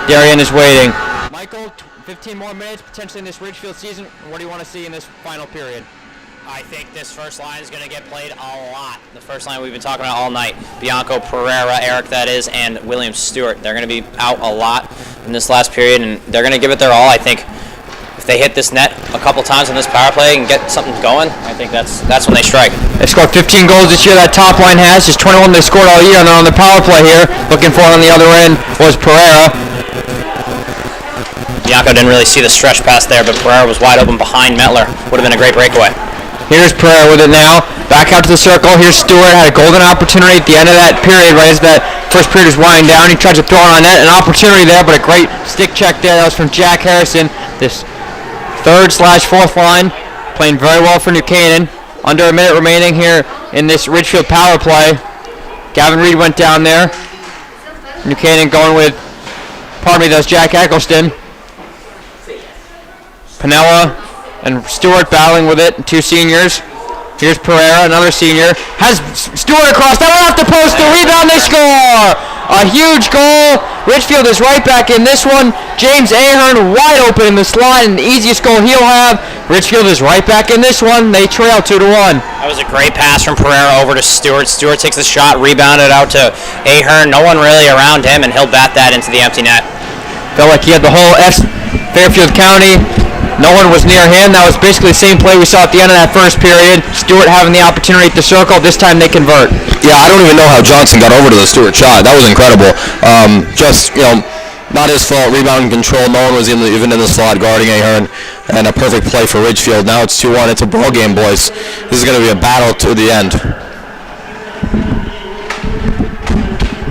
Darien is waiting. Michael, 15 more minutes potentially in this Ridgefield season. What do you want to see in this final period? I think this first line is going to get played a lot. The first line we've been talking about all night. Bianco, Pereira, Eric that is, and William Stewart. They're going to be out a lot in this last period, and they're going to give it their all. I think if they hit this net a couple times on this power play and get something going, I think that's when they strike. They scored 15 goals this year, that top line has. Just 21 they scored all year, and they're on the power play here. Looking for it on the other end was Pereira. Bianco didn't really see the stretch pass there, but Pereira was wide open behind Metler. Would have been a great breakaway. Here's Pereira with it now. Back out to the circle. Here's Stewart. Had a golden opportunity at the end of that period, right as that first period was winding down. He tried to throw it on net. An opportunity there, but a great stick check there. That was from Jack Harrison. This third/fourth line playing very well for New Canaan. Under a minute remaining here in this Ridgefield power play. Gavin Reed went down there. New Canaan going with, that was Jack Eccleston. Pinella and Stewart battling with it, two seniors. Here's Pereira, another senior. Has Stewart across, that went off the post, the rebound, they score! A huge goal. Ridgefield is right back in this one. James Ahern wide open in the slot, and the easiest goal he'll have. Ridgefield is right back in this one. They trail 2-1. That was a great pass from Pereira over to Stewart. Stewart takes the shot, rebounded out to Ahern. No one really around him, and he'll bat that into the empty net. Felt like he had the whole Fairfield County. No one was near him. That was basically the same play we saw at the end of that first period. Stewart having the opportunity at the circle. This time they convert. Yeah, I don't even know how Johnson got over to the Stewart shot. That was incredible. Not his fault. Rebound control. No one was even in the slot guarding Ahern. And a perfect play for Ridgefield. Now it's 2-1. It's a ball game, boys. This is going to be a battle to the end.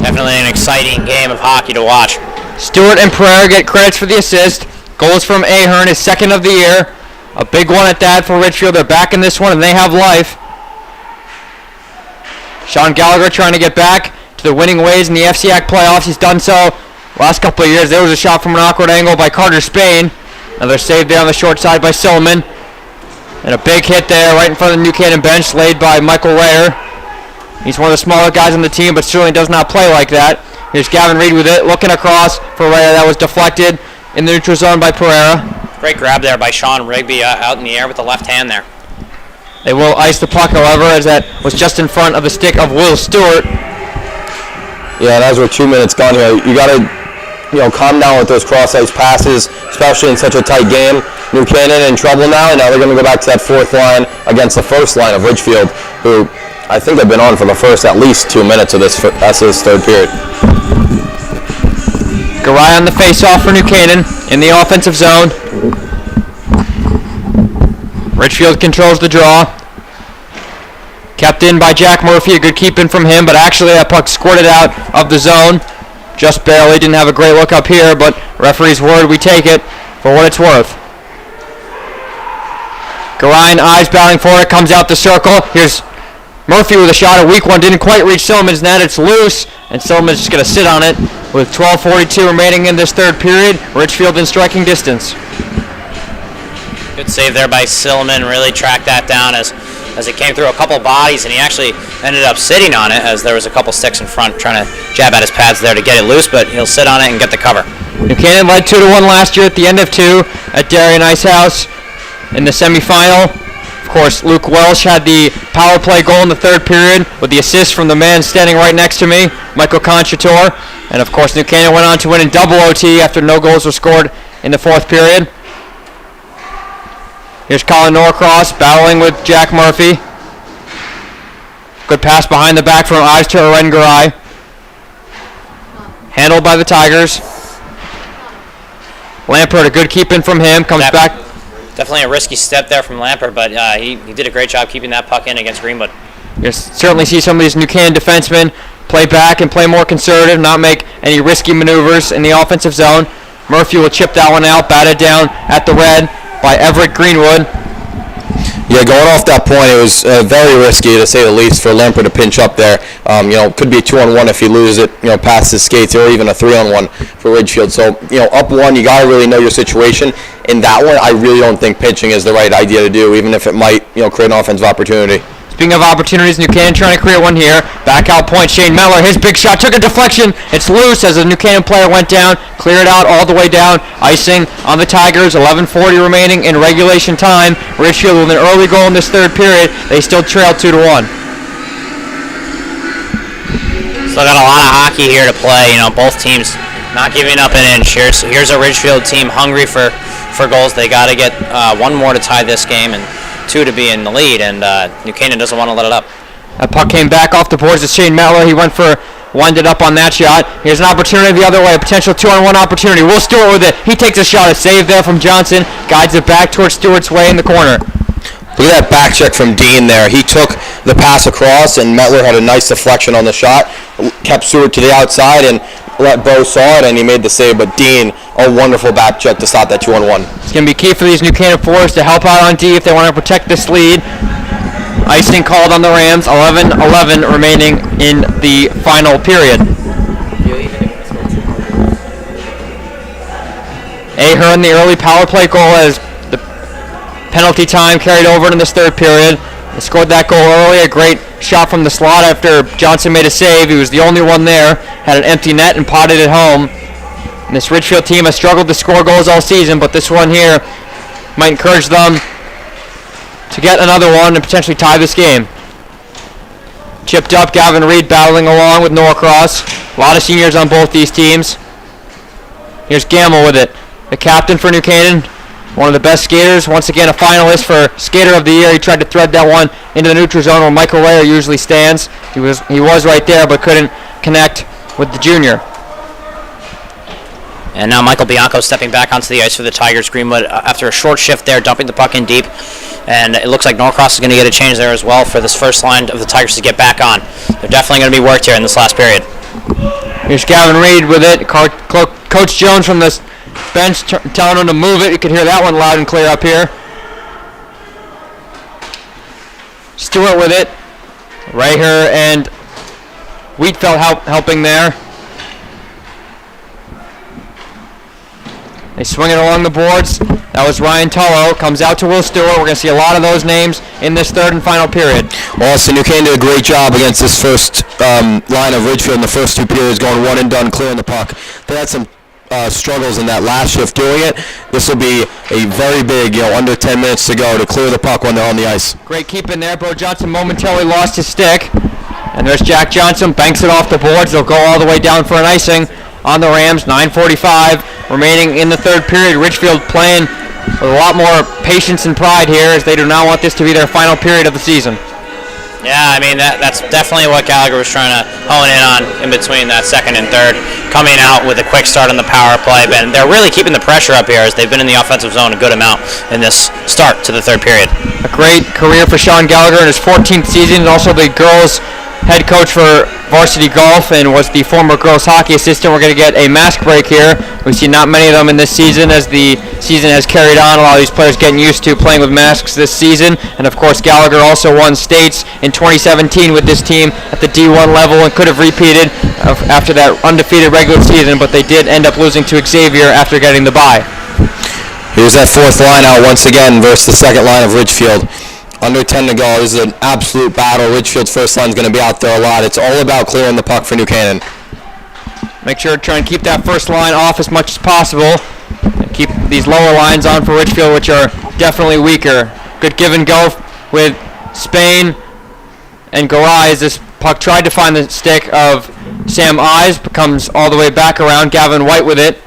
Definitely an exciting game of hockey to watch. Stewart and Pereira get credits for the assist. Goals from Ahern, his second of the year. A big one at that for Ridgefield. They're back in this one, and they have life. Sean Gallagher trying to get back to the winning ways in the FCIAC playoffs. He's done so last couple of years. There was a shot from an awkward angle by Carter Spain. Another save there on the short side by Silliman. And a big hit there right in front of the New Canaan bench, laid by Michael Rayer. He's one of the smaller guys on the team, but certainly does not play like that. Here's Gavin Reed with it, looking across for Rayer. That was deflected in the neutral zone by Pereira. Great grab there by Sean Rigby out in the air with the left hand there. They will ice the puck, however, as that was just in front of the stick of Will Stewart. Yeah, and as we're 2 minutes gone here, you got to calm down with those cross-ice passes, especially in such a tight game. New Canaan in trouble now, and now they're going to go back to that fourth line against the first line of Ridgefield, who I think they've been on for the first at least 2 minutes of this third period. Garay on the face-off for New Canaan in the offensive zone. Ridgefield controls the draw. Kept in by Jack Murphy, a good keep-in from him, but actually that puck squirted out of the zone. Just barely, didn't have a great look up here, but referee's word, we take it for what it's worth. Garay, eyes battling for it, comes out the circle. Here's Murphy with a shot, a weak one, didn't quite reach Silliman's net, it's loose, and Silliman's just going to sit on it with 12:42 remaining in this third period. Ridgefield in striking distance. Good save there by Silliman, really tracked that down as it came through a couple bodies, and he actually ended up sitting on it as there was a couple sticks in front trying to jab at his pads there to get it loose, but he'll sit on it and get the cover. New Canaan led 2-1 last year at the end of 2 at Darien Ice House in the semifinal. Of course, Luke Welsh had the power play goal in the third period with the assist from the man standing right next to me, Michael Conchator. And of course, New Canaan went on to win in double OT after no goals were scored in the fourth period. Here's Colin Norcross battling with Jack Murphy. Good pass behind the back from Ives to Aren Garay. Handled by the Tigers. Lampert, a good keep-in from him, comes back. Definitely a risky step there from Lampert, but he did a great job keeping that puck in against Greenwood. You certainly see some of these New Canaan defensemen play back and play more conservative, not make any risky maneuvers in the offensive zone. Murphy will chip that one out, batted down at the red by Everett Greenwood. Yeah, going off that point, it was very risky, to say the least, for Lemper to pinch up there. Could be a 2-on-1 if he loses it, past his skates, or even a 3-on-1 for Ridgefield. So, up one, you got to really know your situation. In that one, I really don't think pinching is the right idea to do, even if it might, create an offensive opportunity. Speaking of opportunities, New Canaan trying to create one here. Back out point, Shane Mettler, his big shot, took a deflection. It's loose as a New Canaan player went down, cleared out all the way down. Icing on the Tigers, 11:40 remaining in regulation time. Ridgefield with an early goal in this third period. They still trail 2-1. Still got a lot of hockey here to play. Both teams not giving up an inch. Here's a Ridgefield team hungry for goals. They got to get one more to tie this game and 2 to be in the lead, and New Canaan doesn't want to let it up. That puck came back off the boards to Shane Mettler. He winded up on that shot. Here's an opportunity the other way, a potential 2-on-1 opportunity. Will Stewart with it. He takes a shot, a save there from Johnson, guides it back towards Stewart's way in the corner. Look at that back check from Dean there. He took the pass across, and Mettler had a nice deflection on the shot, kept Stewart to the outside, and let Bo saw it, and he made the save. But Dean, a wonderful back check to stop that 2-on-1. It's going to be key for these New Canaan forwards to help out on D if they want to protect this lead. Icing called on the Rams, 11:11 remaining in the final period. Ahern, the early power play goal, as the penalty time carried over in this third period. They scored that goal early, a great shot from the slot after Johnson made a save. He was the only one there, had an empty net and potted it home. And this Ridgefield team has struggled to score goals all season, but this one here might encourage them to get another one and potentially tie this game. Chipped up, Gavin Reed battling along with Norcross. A lot of seniors on both these teams. Here's Gamble with it. The captain for New Canaan, one of the best skaters. Once again, a finalist for Skater of the Year. He tried to thread that one into the neutral zone where Michael Rayer usually stands. He was right there, but couldn't connect with the junior. And now Michael Bianco stepping back onto the ice for the Tigers. Greenwood, after a short shift there, dumping the puck in deep. And it looks like Norcross is going to get a change there as well for this first line of the Tigers to get back on. They're definitely going to be worked here in this last period. Here's Gavin Reed with it. Coach Jones from the bench telling him to move it. You can hear that one loud and clear up here. Stewart with it. Raher and Wheatfeld helping there. They swing it along the boards. That was Ryan Tullo. Comes out to Will Stewart. We're going to see a lot of those names in this third and final period. Austin, New Canaan did a great job against this first line of Ridgefield in the first 2 periods, going one and done, clearing the puck. They had some struggles in that last shift doing it. This will be a very big, under 10 minutes to go to clear the puck when they're on the ice. Great keep in there. Bo Johnson momentarily lost his stick. And there's Jack Johnson, banks it off the boards. They'll go all the way down for an icing on the Rams. 9:45 remaining in the third period. Ridgefield playing with a lot more patience and pride here, as they do not want this to be their final period of the season. Yeah, I mean, that's definitely what Gallagher was trying to hone in on in between that second and third, coming out with a quick start on the power play. And they're really keeping the pressure up here, as they've been in the offensive zone a good amount in this start to the third period. A great career for Sean Gallagher in his 14th season, and also the girls' head coach for varsity golf, and was the former girls hockey assistant. We're going to get a mask break here. We see not many of them in this season, as the season has carried on. A lot of these players getting used to playing with masks this season. And of course, Gallagher also won states in 2017 with this team at the D1 level, and could have repeated after that undefeated regular season, but they did end up losing to Xavier after getting the bye. Here's that fourth line out once again versus the second line of Ridgefield. Under 10 to go. This is an absolute battle. Ridgefield's first line is going to be out there a lot. It's all about clearing the puck for New Canaan. Make sure to try and keep that first line off as much as possible, and keep these lower lines on for Ridgefield, which are definitely weaker. Good give and go with Spain and Garay, as this puck tried to find the stick of Sam Ives, but comes all the way back around. Gavin White with it.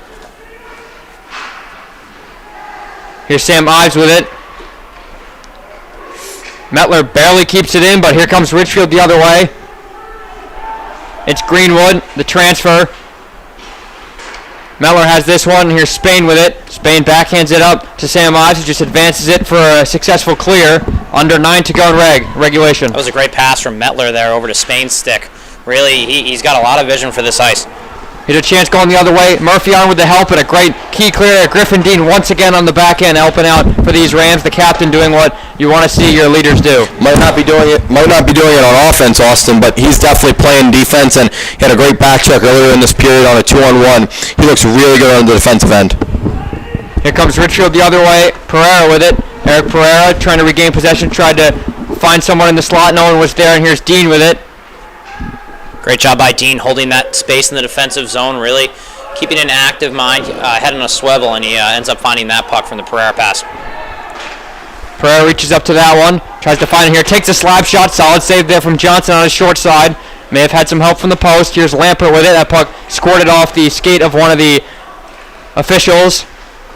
Here's Sam Ives with it. Mettler barely keeps it in, but here comes Ridgefield the other way. It's Greenwood, the transfer. Mettler has this one. Here's Spain with it. Spain backhands it up to Sam Ives, who just advances it for a successful clear. Under 9 to go in regulation. That was a great pass from Mettler there over to Spain's stick. Really, he's got a lot of vision for this ice. Here's a chance going the other way. Murphy on with the help, and a great key clear. Griffin Dean once again on the back end, helping out for these Rams. The captain doing what you want to see your leaders do. Might not be doing it on offense, Austin, but he's definitely playing defense, and he had a great back check earlier in this period on a 2-on-1. He looks really good on the defensive end. Here comes Ridgefield the other way. Pereira with it. Eric Pereira trying to regain possession, tried to find someone in the slot. No one was there, and here's Dean with it. Great job by Dean holding that space in the defensive zone, really keeping an active mind, head on a swivel, and he ends up finding that puck from the Pereira pass. Pereira reaches up to that one, tries to find it here, takes a slap shot, solid save there from Johnson on his short side. May have had some help from the post. Here's Lampert with it. That puck squirted off the skate of one of the officials.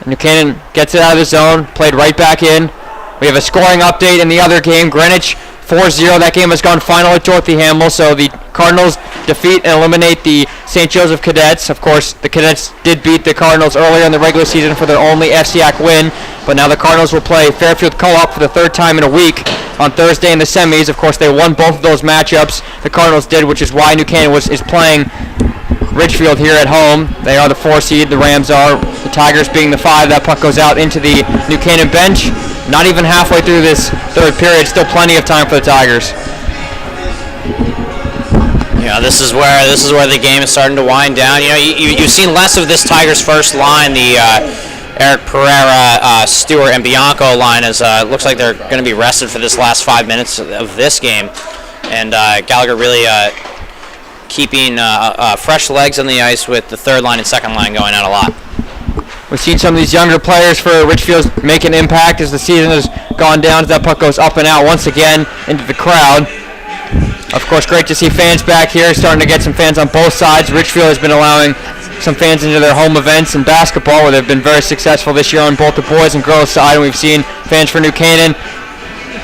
And Canaan gets it out of the zone, played right back in. We have a scoring update in the other game. Greenwich 4-0. That game has gone final at Dorothy Hamill. So the Cardinals defeat and eliminate the St. Joseph Cadets. Of course, the Cadets did beat the Cardinals earlier in the regular season for their only FCIAC win. But now the Cardinals will play Fairfield Co-op for the third time in a week on Thursday in the semis. Of course, they won both of those matchups. The Cardinals did, which is why New Canaan is playing Ridgefield here at home. They are the 4 seed. The Rams are. The Tigers being the 5. That puck goes out into the New Canaan bench. Not even halfway through this third period. Still plenty of time for the Tigers. Yeah, this is where the game is starting to wind down. You know, you've seen less of this Tigers first line, the Eric Pereira, Stewart, and Bianco line, as looks like they're going to be rested for this last 5 minutes of this game. And Gallagher really keeping fresh legs on the ice with the third line and second line going out a lot. We've seen some of these younger players for Ridgefield make an impact as the season has gone down, as that puck goes up and out once again into the crowd. Of course, great to see fans back here, starting to get some fans on both sides. Ridgefield has been allowing some fans into their home events in basketball, where they've been very successful this year on both the boys and girls side. And we've seen fans for New Canaan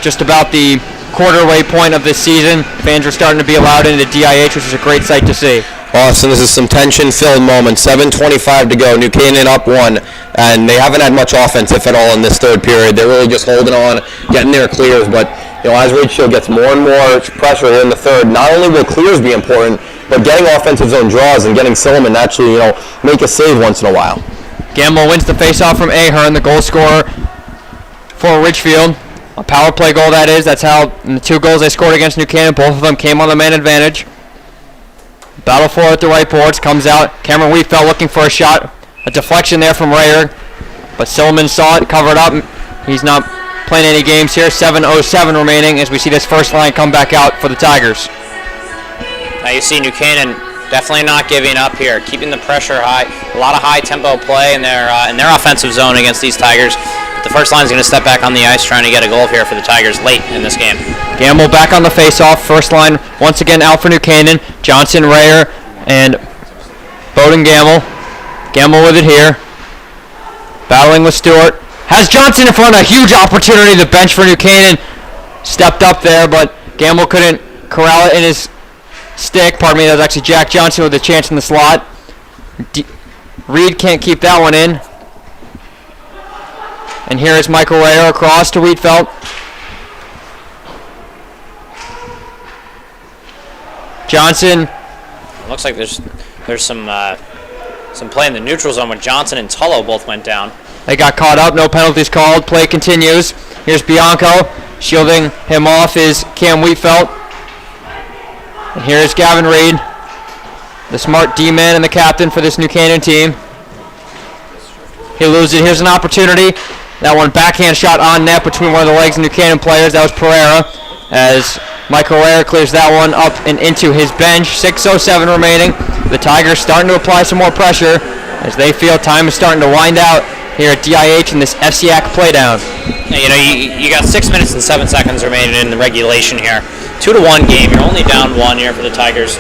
just about the quarter-way point of this season. Fans are starting to be allowed into DIH, which is a great sight to see. Austin, this is some tension-filled moment. 7:25 to go. New Canaan up 1, and they haven't had much offense, if at all, in this third period. They're really just holding on, getting their clears. But as Ridgefield gets more and more pressure in the third, not only will clears be important, but getting offensive zone draws and getting Silliman to actually, make a save once in a while. Gamble wins the faceoff from Ahern, the goal scorer for Ridgefield. A power play goal, that is. That's how in the 2 goals they scored against New Canaan, both of them came on the man advantage. Battle for at the right boards, comes out. Cameron Wheatfeld looking for a shot. A deflection there from Rayer, but Silliman saw it, covered up. He's not playing any games here. 7:07 remaining as we see this first line come back out for the Tigers. Now you see New Canaan definitely not giving up here, keeping the pressure high. A lot of high tempo play in their offensive zone against these Tigers. But the first line is going to step back on the ice trying to get a goal here for the Tigers late in this game. Gamble back on the faceoff. First line once again out for New Canaan. Johnson, Rayer, and Bowden Gamble. Gamble with it here. Battling with Stewart. Has Johnson in front, a huge opportunity. The bench for New Canaan stepped up there, but Gamble couldn't corral it in his stick. Pardon me, that was actually Jack Johnson with a chance in the slot. Reed can't keep that one in. And here is Michael Rayer across to Wheatfeld. Johnson. Looks like there's some play in the neutral zone when Johnson and Tullo both went down. They got caught up, no penalties called. Play continues. Here's Bianco. Shielding him off is Cam Wheatfeld. And here's Gavin Reed, the smart D-man and the captain for this New Canaan team. He loses it. Here's an opportunity. That one backhand shot on net between one of the legs of New Canaan players. That was Pereira, as Michael Rayer clears that one up and into his bench. 6:07 remaining. The Tigers starting to apply some more pressure as they feel time is starting to wind out here at DIH in this FCIAC Playdown. You got 6 minutes and 7 seconds remaining in the regulation here. 2-1 game. You're only down 1 here for the Tigers.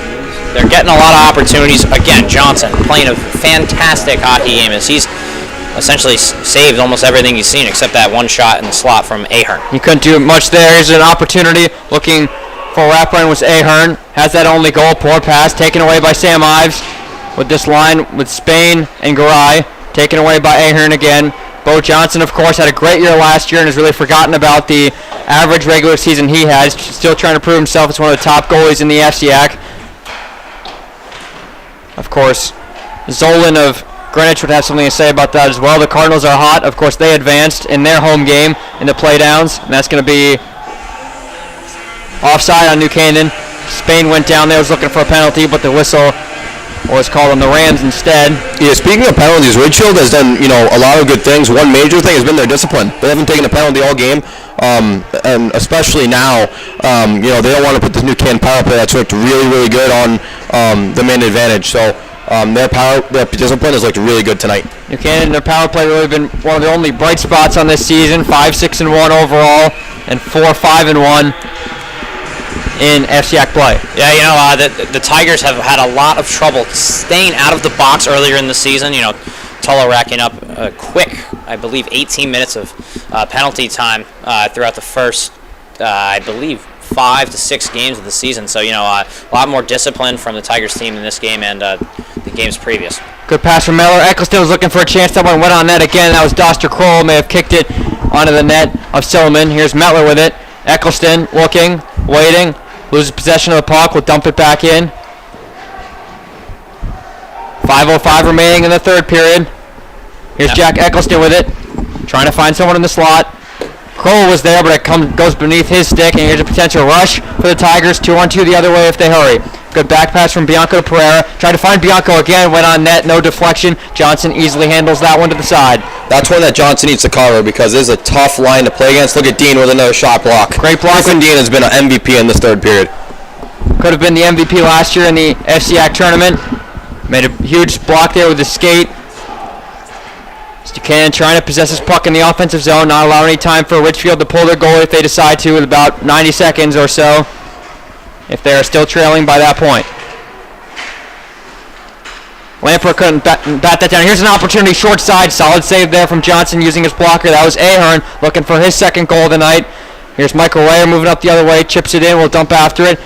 They're getting a lot of opportunities. Again, Johnson playing a fantastic hockey game as he's essentially saved almost everything he's seen except that one shot in the slot from Ahern. He couldn't do much there. Here's an opportunity looking for wraparound was Ahern. Has that only goal. Poor pass taken away by Sam Ives. with this line with Spain and Garay, taken away by Ahern again. Bo Johnson, of course, had a great year last year and has really forgotten about the average regular season he has. Still trying to prove himself as one of the top goalies in the FCIAC. Of course, Zolan of Greenwich would have something to say about that as well. The Cardinals are hot. Of course, they advanced in their home game in the Playdowns, and that's going to be offside on New Canaan. Spain went down there, was looking for a penalty, but the whistle was called on the Rams instead. Yeah, speaking of penalties, Ridgefield has done, a lot of good things. One major thing has been their discipline. They haven't taken a penalty all game, and especially now, they don't want to put the New Canaan power play that's looked really, really good on the man advantage. So their discipline has looked really good tonight. New Canaan, their power play really been one of the only bright spots on this season. 5-6-1 overall, and 4-5-1 in FCIAC play. Yeah, the Tigers have had a lot of trouble staying out of the box earlier in the season. Tullo racking up a quick, I believe, 18 minutes of penalty time throughout the first, I believe, 5 to 6 games of the season. So, a lot more discipline from the Tigers team in this game and the games previous. Good pass from Miller. Eccleston was looking for a chance. That one went on net again. That was Doster Kroll. May have kicked it onto the net of Silliman. Here's Metler with it. Eccleston looking, waiting. Loses possession of the puck. Will dump it back in. 5:05 remaining in the third period. Here's Jack Eccleston with it. Trying to find someone in the slot. Kroll was there, but it goes beneath his stick, and here's a potential rush for the Tigers. 2-on-2 the other way if they hurry. Good back pass from Bianco to Pereira. Tried to find Bianco again. Went on net. No deflection. Johnson easily handles that one to the side. That's one that Johnson needs to cover because this is a tough line to play against. Look at Dean with another shot block. Great block. Griffin Dean has been an MVP in this third period. Could have been the MVP last year in the FCIAC tournament. Made a huge block there with the skate. Canaan trying to possess his puck in the offensive zone, not allowing any time for Ridgefield to pull their goal if they decide to with about 90 seconds or so, if they are still trailing by that point. Lampert couldn't bat that down. Here's an opportunity short side. Solid save there from Johnson using his blocker. That was Ahern looking for his second goal of the night. Here's Michael Rayer moving up the other way. Chips it in. Will dump after it.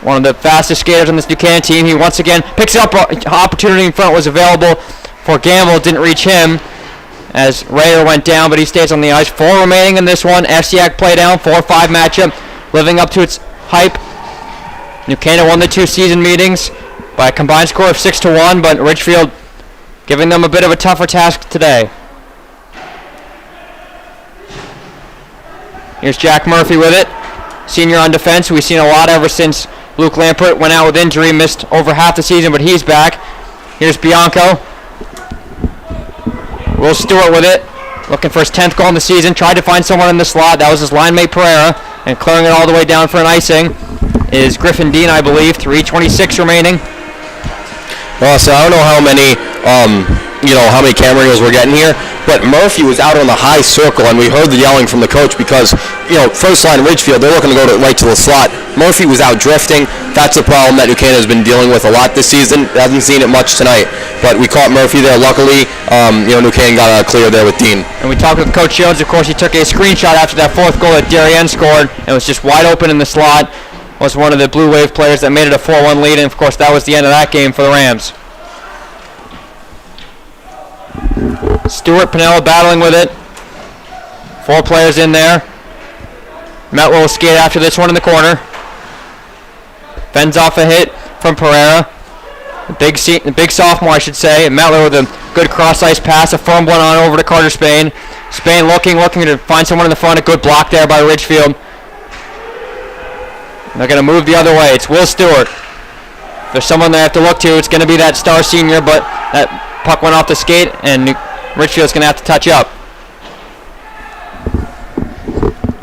One of the fastest skaters on this New Canaan team. He once again picks it up. Opportunity in front was available for Gamble. Didn't reach him as Rayer went down, but he stays on the ice. 4 remaining in this one. FCIAC Playdown, 4-5 matchup, living up to its hype. New Canaan won the 2 season meetings by a combined score of 6-1, but Ridgefield giving them a bit of a tougher task today. Here's Jack Murphy with it. Senior on defense. We've seen a lot ever since Luke Lampert went out with injury, missed over half the season, but he's back. Here's Bianco. Will Stewart with it, looking for his 10th goal in the season. Tried to find someone in the slot. That was his line mate Pereira, and clearing it all the way down for an icing is Griffin Dean, I believe. 3:26 remaining. Well, so I don't know how many camera angles we're getting here, but Murphy was out on the high circle, and we heard the yelling from the coach because, first line Ridgefield, they're looking to go right to the slot. Murphy was out drifting. That's a problem that New Canaan has been dealing with a lot this season. Hasn't seen it much tonight, but we caught Murphy there. Luckily, New Canaan got a clear there with Dean. And we talked with Coach Jones. Of course, he took a screenshot after that 4th goal that Darien scored, and was just wide open in the slot. Was one of the Blue Wave players that made it a 4-1 lead, and of course, that was the end of that game for the Rams. Stewart, Pinella battling with it. 4 players in there. Metler will skate after this one in the corner. Fends off a hit from Pereira. The big sophomore, I should say. Metler with a good cross-ice pass. A firm one on over to Carter Spain. Spain looking to find someone in the front. A good block there by Ridgefield. They're going to move the other way. It's Will Stewart. If there's someone they have to look to, it's going to be that star senior, but that puck went off the skate, and Ridgefield's going to have to touch up.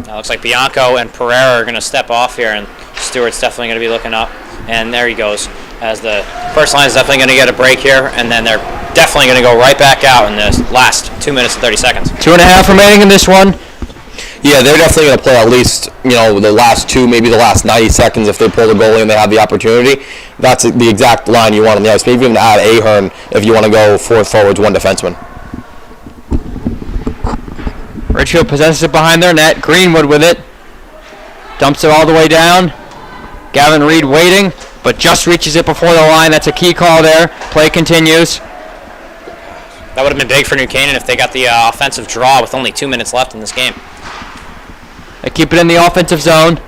Now looks like Bianco and Pereira are going to step off here, and Stewart's definitely going to be looking up. And there he goes, as the first line is definitely going to get a break here, and then they're definitely going to go right back out in the last 2 minutes and 30 seconds. 2.5 remaining in this one. Yeah, they're definitely going to play at least, the last 2, maybe the last 90 seconds if they pull the goalie and they have the opportunity. That's the exact line you want on the ice. Maybe even add Ahern if you want to go 4 forwards, 1 defenseman. Ridgefield possesses it behind their net. Greenwood with it. Dumps it all the way down. Gavin Reed waiting. but just reaches it before the line. That's a key call there. Play continues. That would have been big for New Canaan if they got the offensive draw with only 2 minutes left in this game. They keep it in the offensive zone.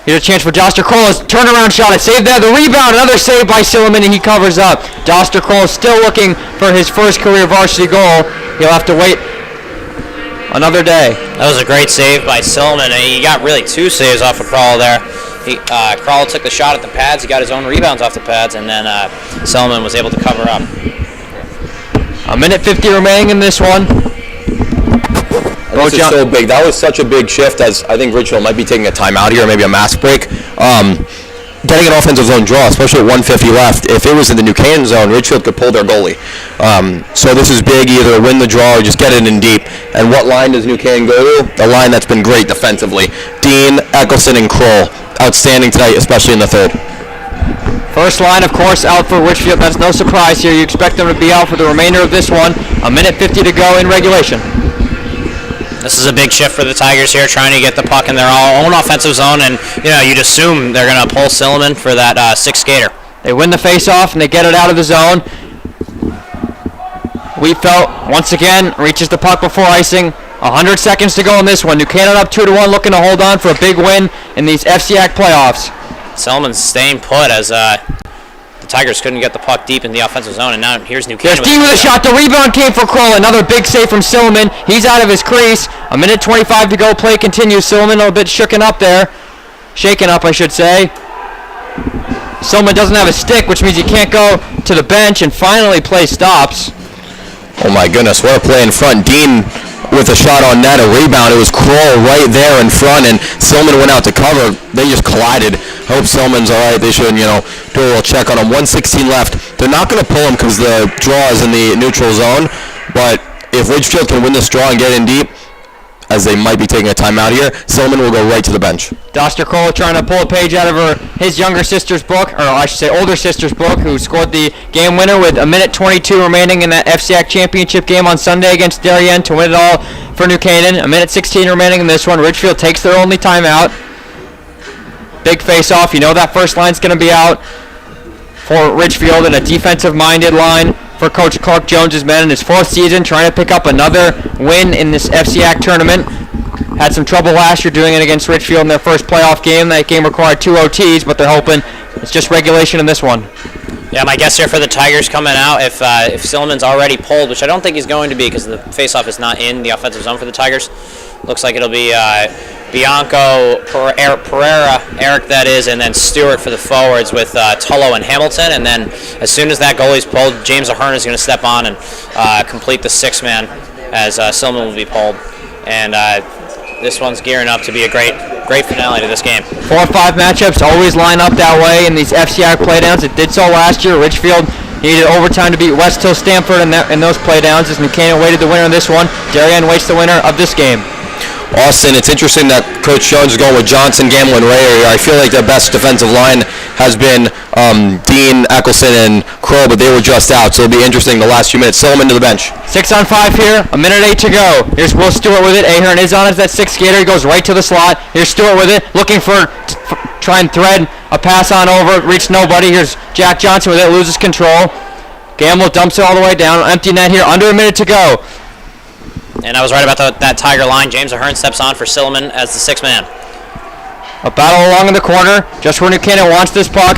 Here's a chance for Doster Kroll. Turnaround shot. It's saved there. The rebound. Another save by Silliman, and he covers up. Doster Kroll still looking for his first career varsity goal. He'll have to wait another day. That was a great save by Silliman, and he got really 2 saves off of Kroll there. Kroll took the shot at the pads. He got his own rebounds off the pads, and then Silliman was able to cover up. A minute 50 remaining in this one. This is so big. That was such a big shift, as I think Ridgefield might be taking a timeout here, maybe a mask break. Getting an offensive zone draw, especially with 150 left. If it was in the New Canaan zone, Ridgefield could pull their goalie. So this is big, either win the draw or just get it in deep. And what line does New Canaan go to? The line that's been great defensively. Dean, Eccleston, and Kroll. Outstanding tonight, especially in the third. First line, of course, out for Ridgefield. That's no surprise here. You expect them to be out for the remainder of this one. A minute 50 to go in regulation. This is a big shift for the Tigers here, trying to get the puck in their own offensive zone, and you'd assume they're going to pull Silliman for that 6th skater. They win the face-off, and they get it out of the zone. Wheatfeld, once again, reaches the puck before icing. 100 seconds to go in this one. New Canaan up 2-1, looking to hold on for a big win in these FCIAC playoffs. Silliman's staying put as the Tigers couldn't get the puck deep in the offensive zone, and now here's New Canaan. There's Dean with a shot. The rebound came for Kroll. Another big save from Silliman. He's out of his crease. A minute 25 to go. Play continues. Silliman a little bit shaken up there. Shaken up, I should say. Silliman doesn't have a stick, which means he can't go to the bench, and finally play stops. Oh my goodness, what a play in front. Dean with a shot on net, a rebound. It was Kroll right there in front, and Silliman went out to cover. They just collided. I hope Silliman's all right. They should, do a little check on him. 1:16 left. They're not going to pull him because the draw is in the neutral zone, but if Ridgefield can win this draw and get in deep, as they might be taking a timeout here, Silliman will go right to the bench. Doster Kroll trying to pull a page out of his younger sister's book, or I should say older sister's book, who scored the game winner with a minute 22 remaining in that FCIAC championship game on Sunday against Darien to win it all for New Canaan. A minute 16 remaining in this one. Ridgefield takes their only timeout. Big face-off. You know that first line's going to be out for Ridgefield, and a defensive-minded line for Coach Clark Jones' men in his 4th season, trying to pick up another win in this FCIAC tournament. Had some trouble last year doing it against Ridgefield in their first playoff game. That game required 2 OTs, but they're hoping it's just regulation in this one. Yeah, my guess here for the Tigers coming out, if Silliman's already pulled, which I don't think he's going to be because the faceoff is not in the offensive zone for the Tigers. Looks like it'll be Bianco, Pereira, Eric that is, and then Stewart for the forwards with Tullo and Hamilton. And then as soon as that goalie's pulled, James Ahern is going to step on and complete the 6-man as Silliman will be pulled. And this one's gearing up to be a great finale to this game. 4 or 5 matchups always line up that way in these FCIAC playdowns. It did so last year. Ridgefield needed overtime to beat West Hill Stamford in those playdowns as New Canaan waited the winner in this one. Darien waits the winner of this game. Austin, it's interesting that Coach Jones is going with Johnson, Gamble, and Ray here. I feel like their best defensive line has been Dean, Eccleston, and Kroll, but they were just out, so it'll be interesting the last few minutes. Silliman to the bench. 6-on-5 here, a minute 8 to go. Here's Will Stewart with it. Ahern is on as that 6th skater. He goes right to the slot. Here's Stewart with it, looking for try and thread a pass on over. Reach nobody. Here's Jack Johnson with it, loses control. Gamble dumps it all the way down. Empty net here, under a minute to go. And I was right about that Tiger line. James Ahern steps on for Silliman as the 6-man. A battle along in the corner, just where New Canaan wants this puck.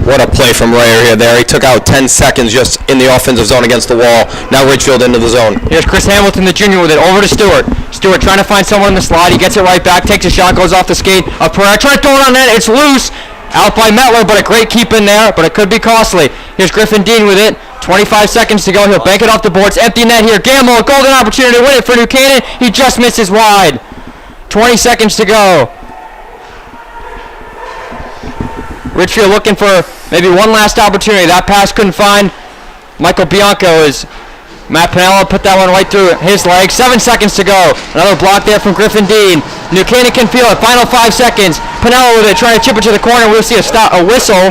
What a play from Ray here there. He took out 10 seconds just in the offensive zone against the wall. Now Ridgefield into the zone. Here's Chris Hamilton, the junior, with it over to Stewart. Stewart trying to find someone in the slot. He gets it right back, takes a shot, goes off the skate. Pereira trying to throw it on net. It's loose. Out by Mettler, but a great keep in there, but it could be costly. Here's Griffin Dean with it. 25 seconds to go. He'll bank it off the boards. Empty net here. Gamble, a golden opportunity to win it for New Canaan. He just misses wide. 20 seconds to go. Ridgefield looking for maybe one last opportunity. That pass couldn't find Michael Bianco as Matt Pinella put that one right through his leg. 7 seconds to go. Another block there from Griffin Dean. New Canaan can feel it. Final 5 seconds. Pinella with it, trying to chip it to the corner. We'll see a whistle.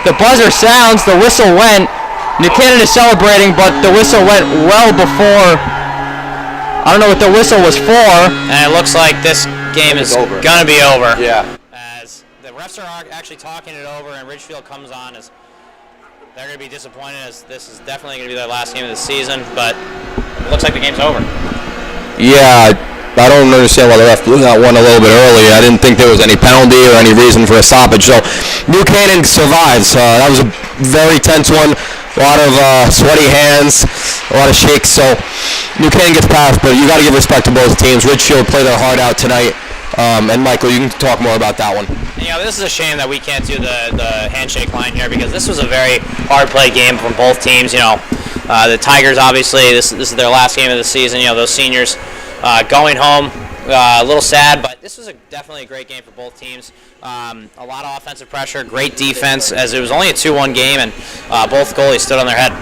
The buzzer sounds. The whistle went. New Canaan is celebrating, but the whistle went well before. I don't know what the whistle was for. And it looks like this game is going to be over. Yeah. As refs are actually talking it over, and Ridgefield comes on as they're going to be disappointed, as this is definitely going to be their last game of the season, but it looks like the game's over. Yeah, I don't understand why the ref blew that one a little bit early. I didn't think there was any penalty or any reason for a stoppage. So New Canaan survives. That was a very tense one. A lot of sweaty hands, a lot of shakes. So New Canaan gets past, but you got to give respect to both teams. Ridgefield played their heart out tonight. And Michael, you can talk more about that one. This is a shame that we can't do the handshake line here, because this was a very hard play game from both teams. The Tigers, obviously, this is their last game of the season. Those seniors going home, a little sad, but this was definitely a great game for both teams. A lot of offensive pressure, great defense, as it was only a 2-1 game, and both goalies stood on their head.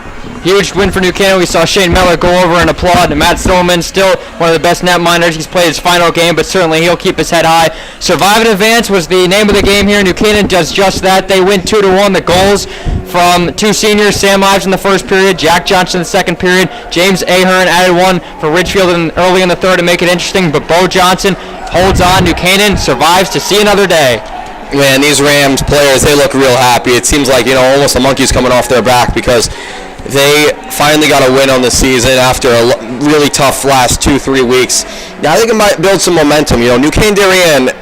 Huge win for New Canaan. We saw Shane Miller go over and applaud. Matt Stillman, still one of the best netminders. He's played his final game, but certainly he'll keep his head high. Survive and advance was the name of the game here. New Canaan does just that. They win 2-1. The goals from two seniors, Sam Ives in the first period, Jack Johnson in the second period. James Ahern added one for Ridgefield early in the third to make it interesting, but Bo Johnson holds on. New Canaan survives to see another day. Man, these Rams players, they look real happy. It seems like, almost a monkey's coming off their back, because they finally got a win on the season after a really tough last 2-3 weeks. Now they can build some momentum. New Canaan Darien,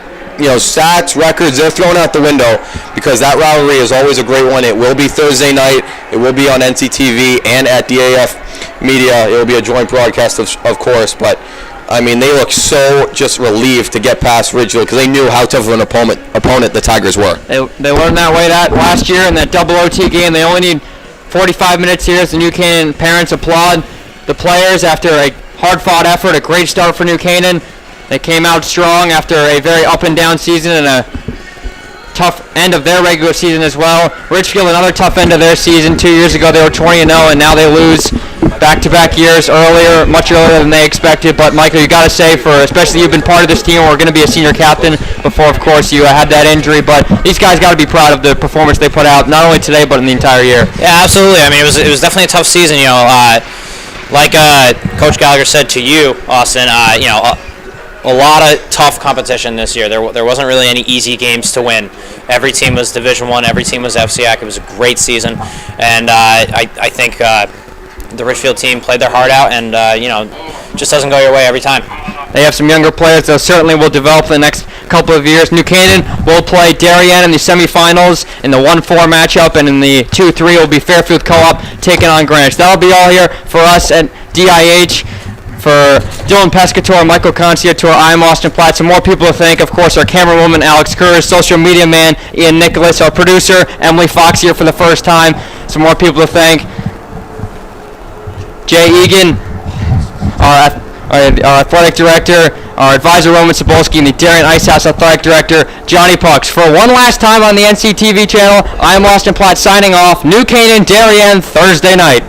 stats, records, they're thrown out the window, because that rivalry is always a great one. It will be Thursday night. It will be on NCTV and at DAF Media. It will be a joint broadcast, of course, but they look so just relieved to get past Ridgefield, because they knew how tough of an opponent the Tigers were. They learned that way last year in that double OT game. They only need 45 minutes here as the New Canaan parents applaud the players after a hard-fought effort, a great start for New Canaan. They came out strong after a very up-and-down season and a tough end of their regular season as well. Ridgefield, another tough end of their season. 2 years ago they were 20-0, and now they lose back-to-back years much earlier than they expected. But Michael, you got to say, especially you've been part of this team, we're going to be a senior captain before, of course, you had that injury. But these guys got to be proud of the performance they put out, not only today but in the entire year. Yeah, absolutely. It was definitely a tough season. Like Coach Gallagher said to you, Austin. A lot of tough competition this year. There wasn't really any easy games to win. Every team was Division I. Every team was FCIAC. It was a great season, and I think the Ridgefield team played their heart out, and just doesn't go your way every time. They have some younger players that certainly will develop in the next couple of years. New Canaan will play Darien in the semifinals in the 1-4 matchup, and in the 2-3 will be Fairfield Co-op taking on Greenwich. That'll be all here for us at DIH. For Dylan Pescatore, Michael Conciatore, I'm Austin Platt. Some more people to thank. Of course, our camerawoman, Alex Kerr, social media man, Ian Nicholas, our producer, Emily Fox, here for the first time. Some more people to thank. Jay Egan, our athletic director, our advisor, Roman Cebulski, and the Darien Icehouse athletic director, Johnny Pucks. For one last time on the NCTV channel, I'm Austin Platt signing off. New Canaan, Darien, Thursday night.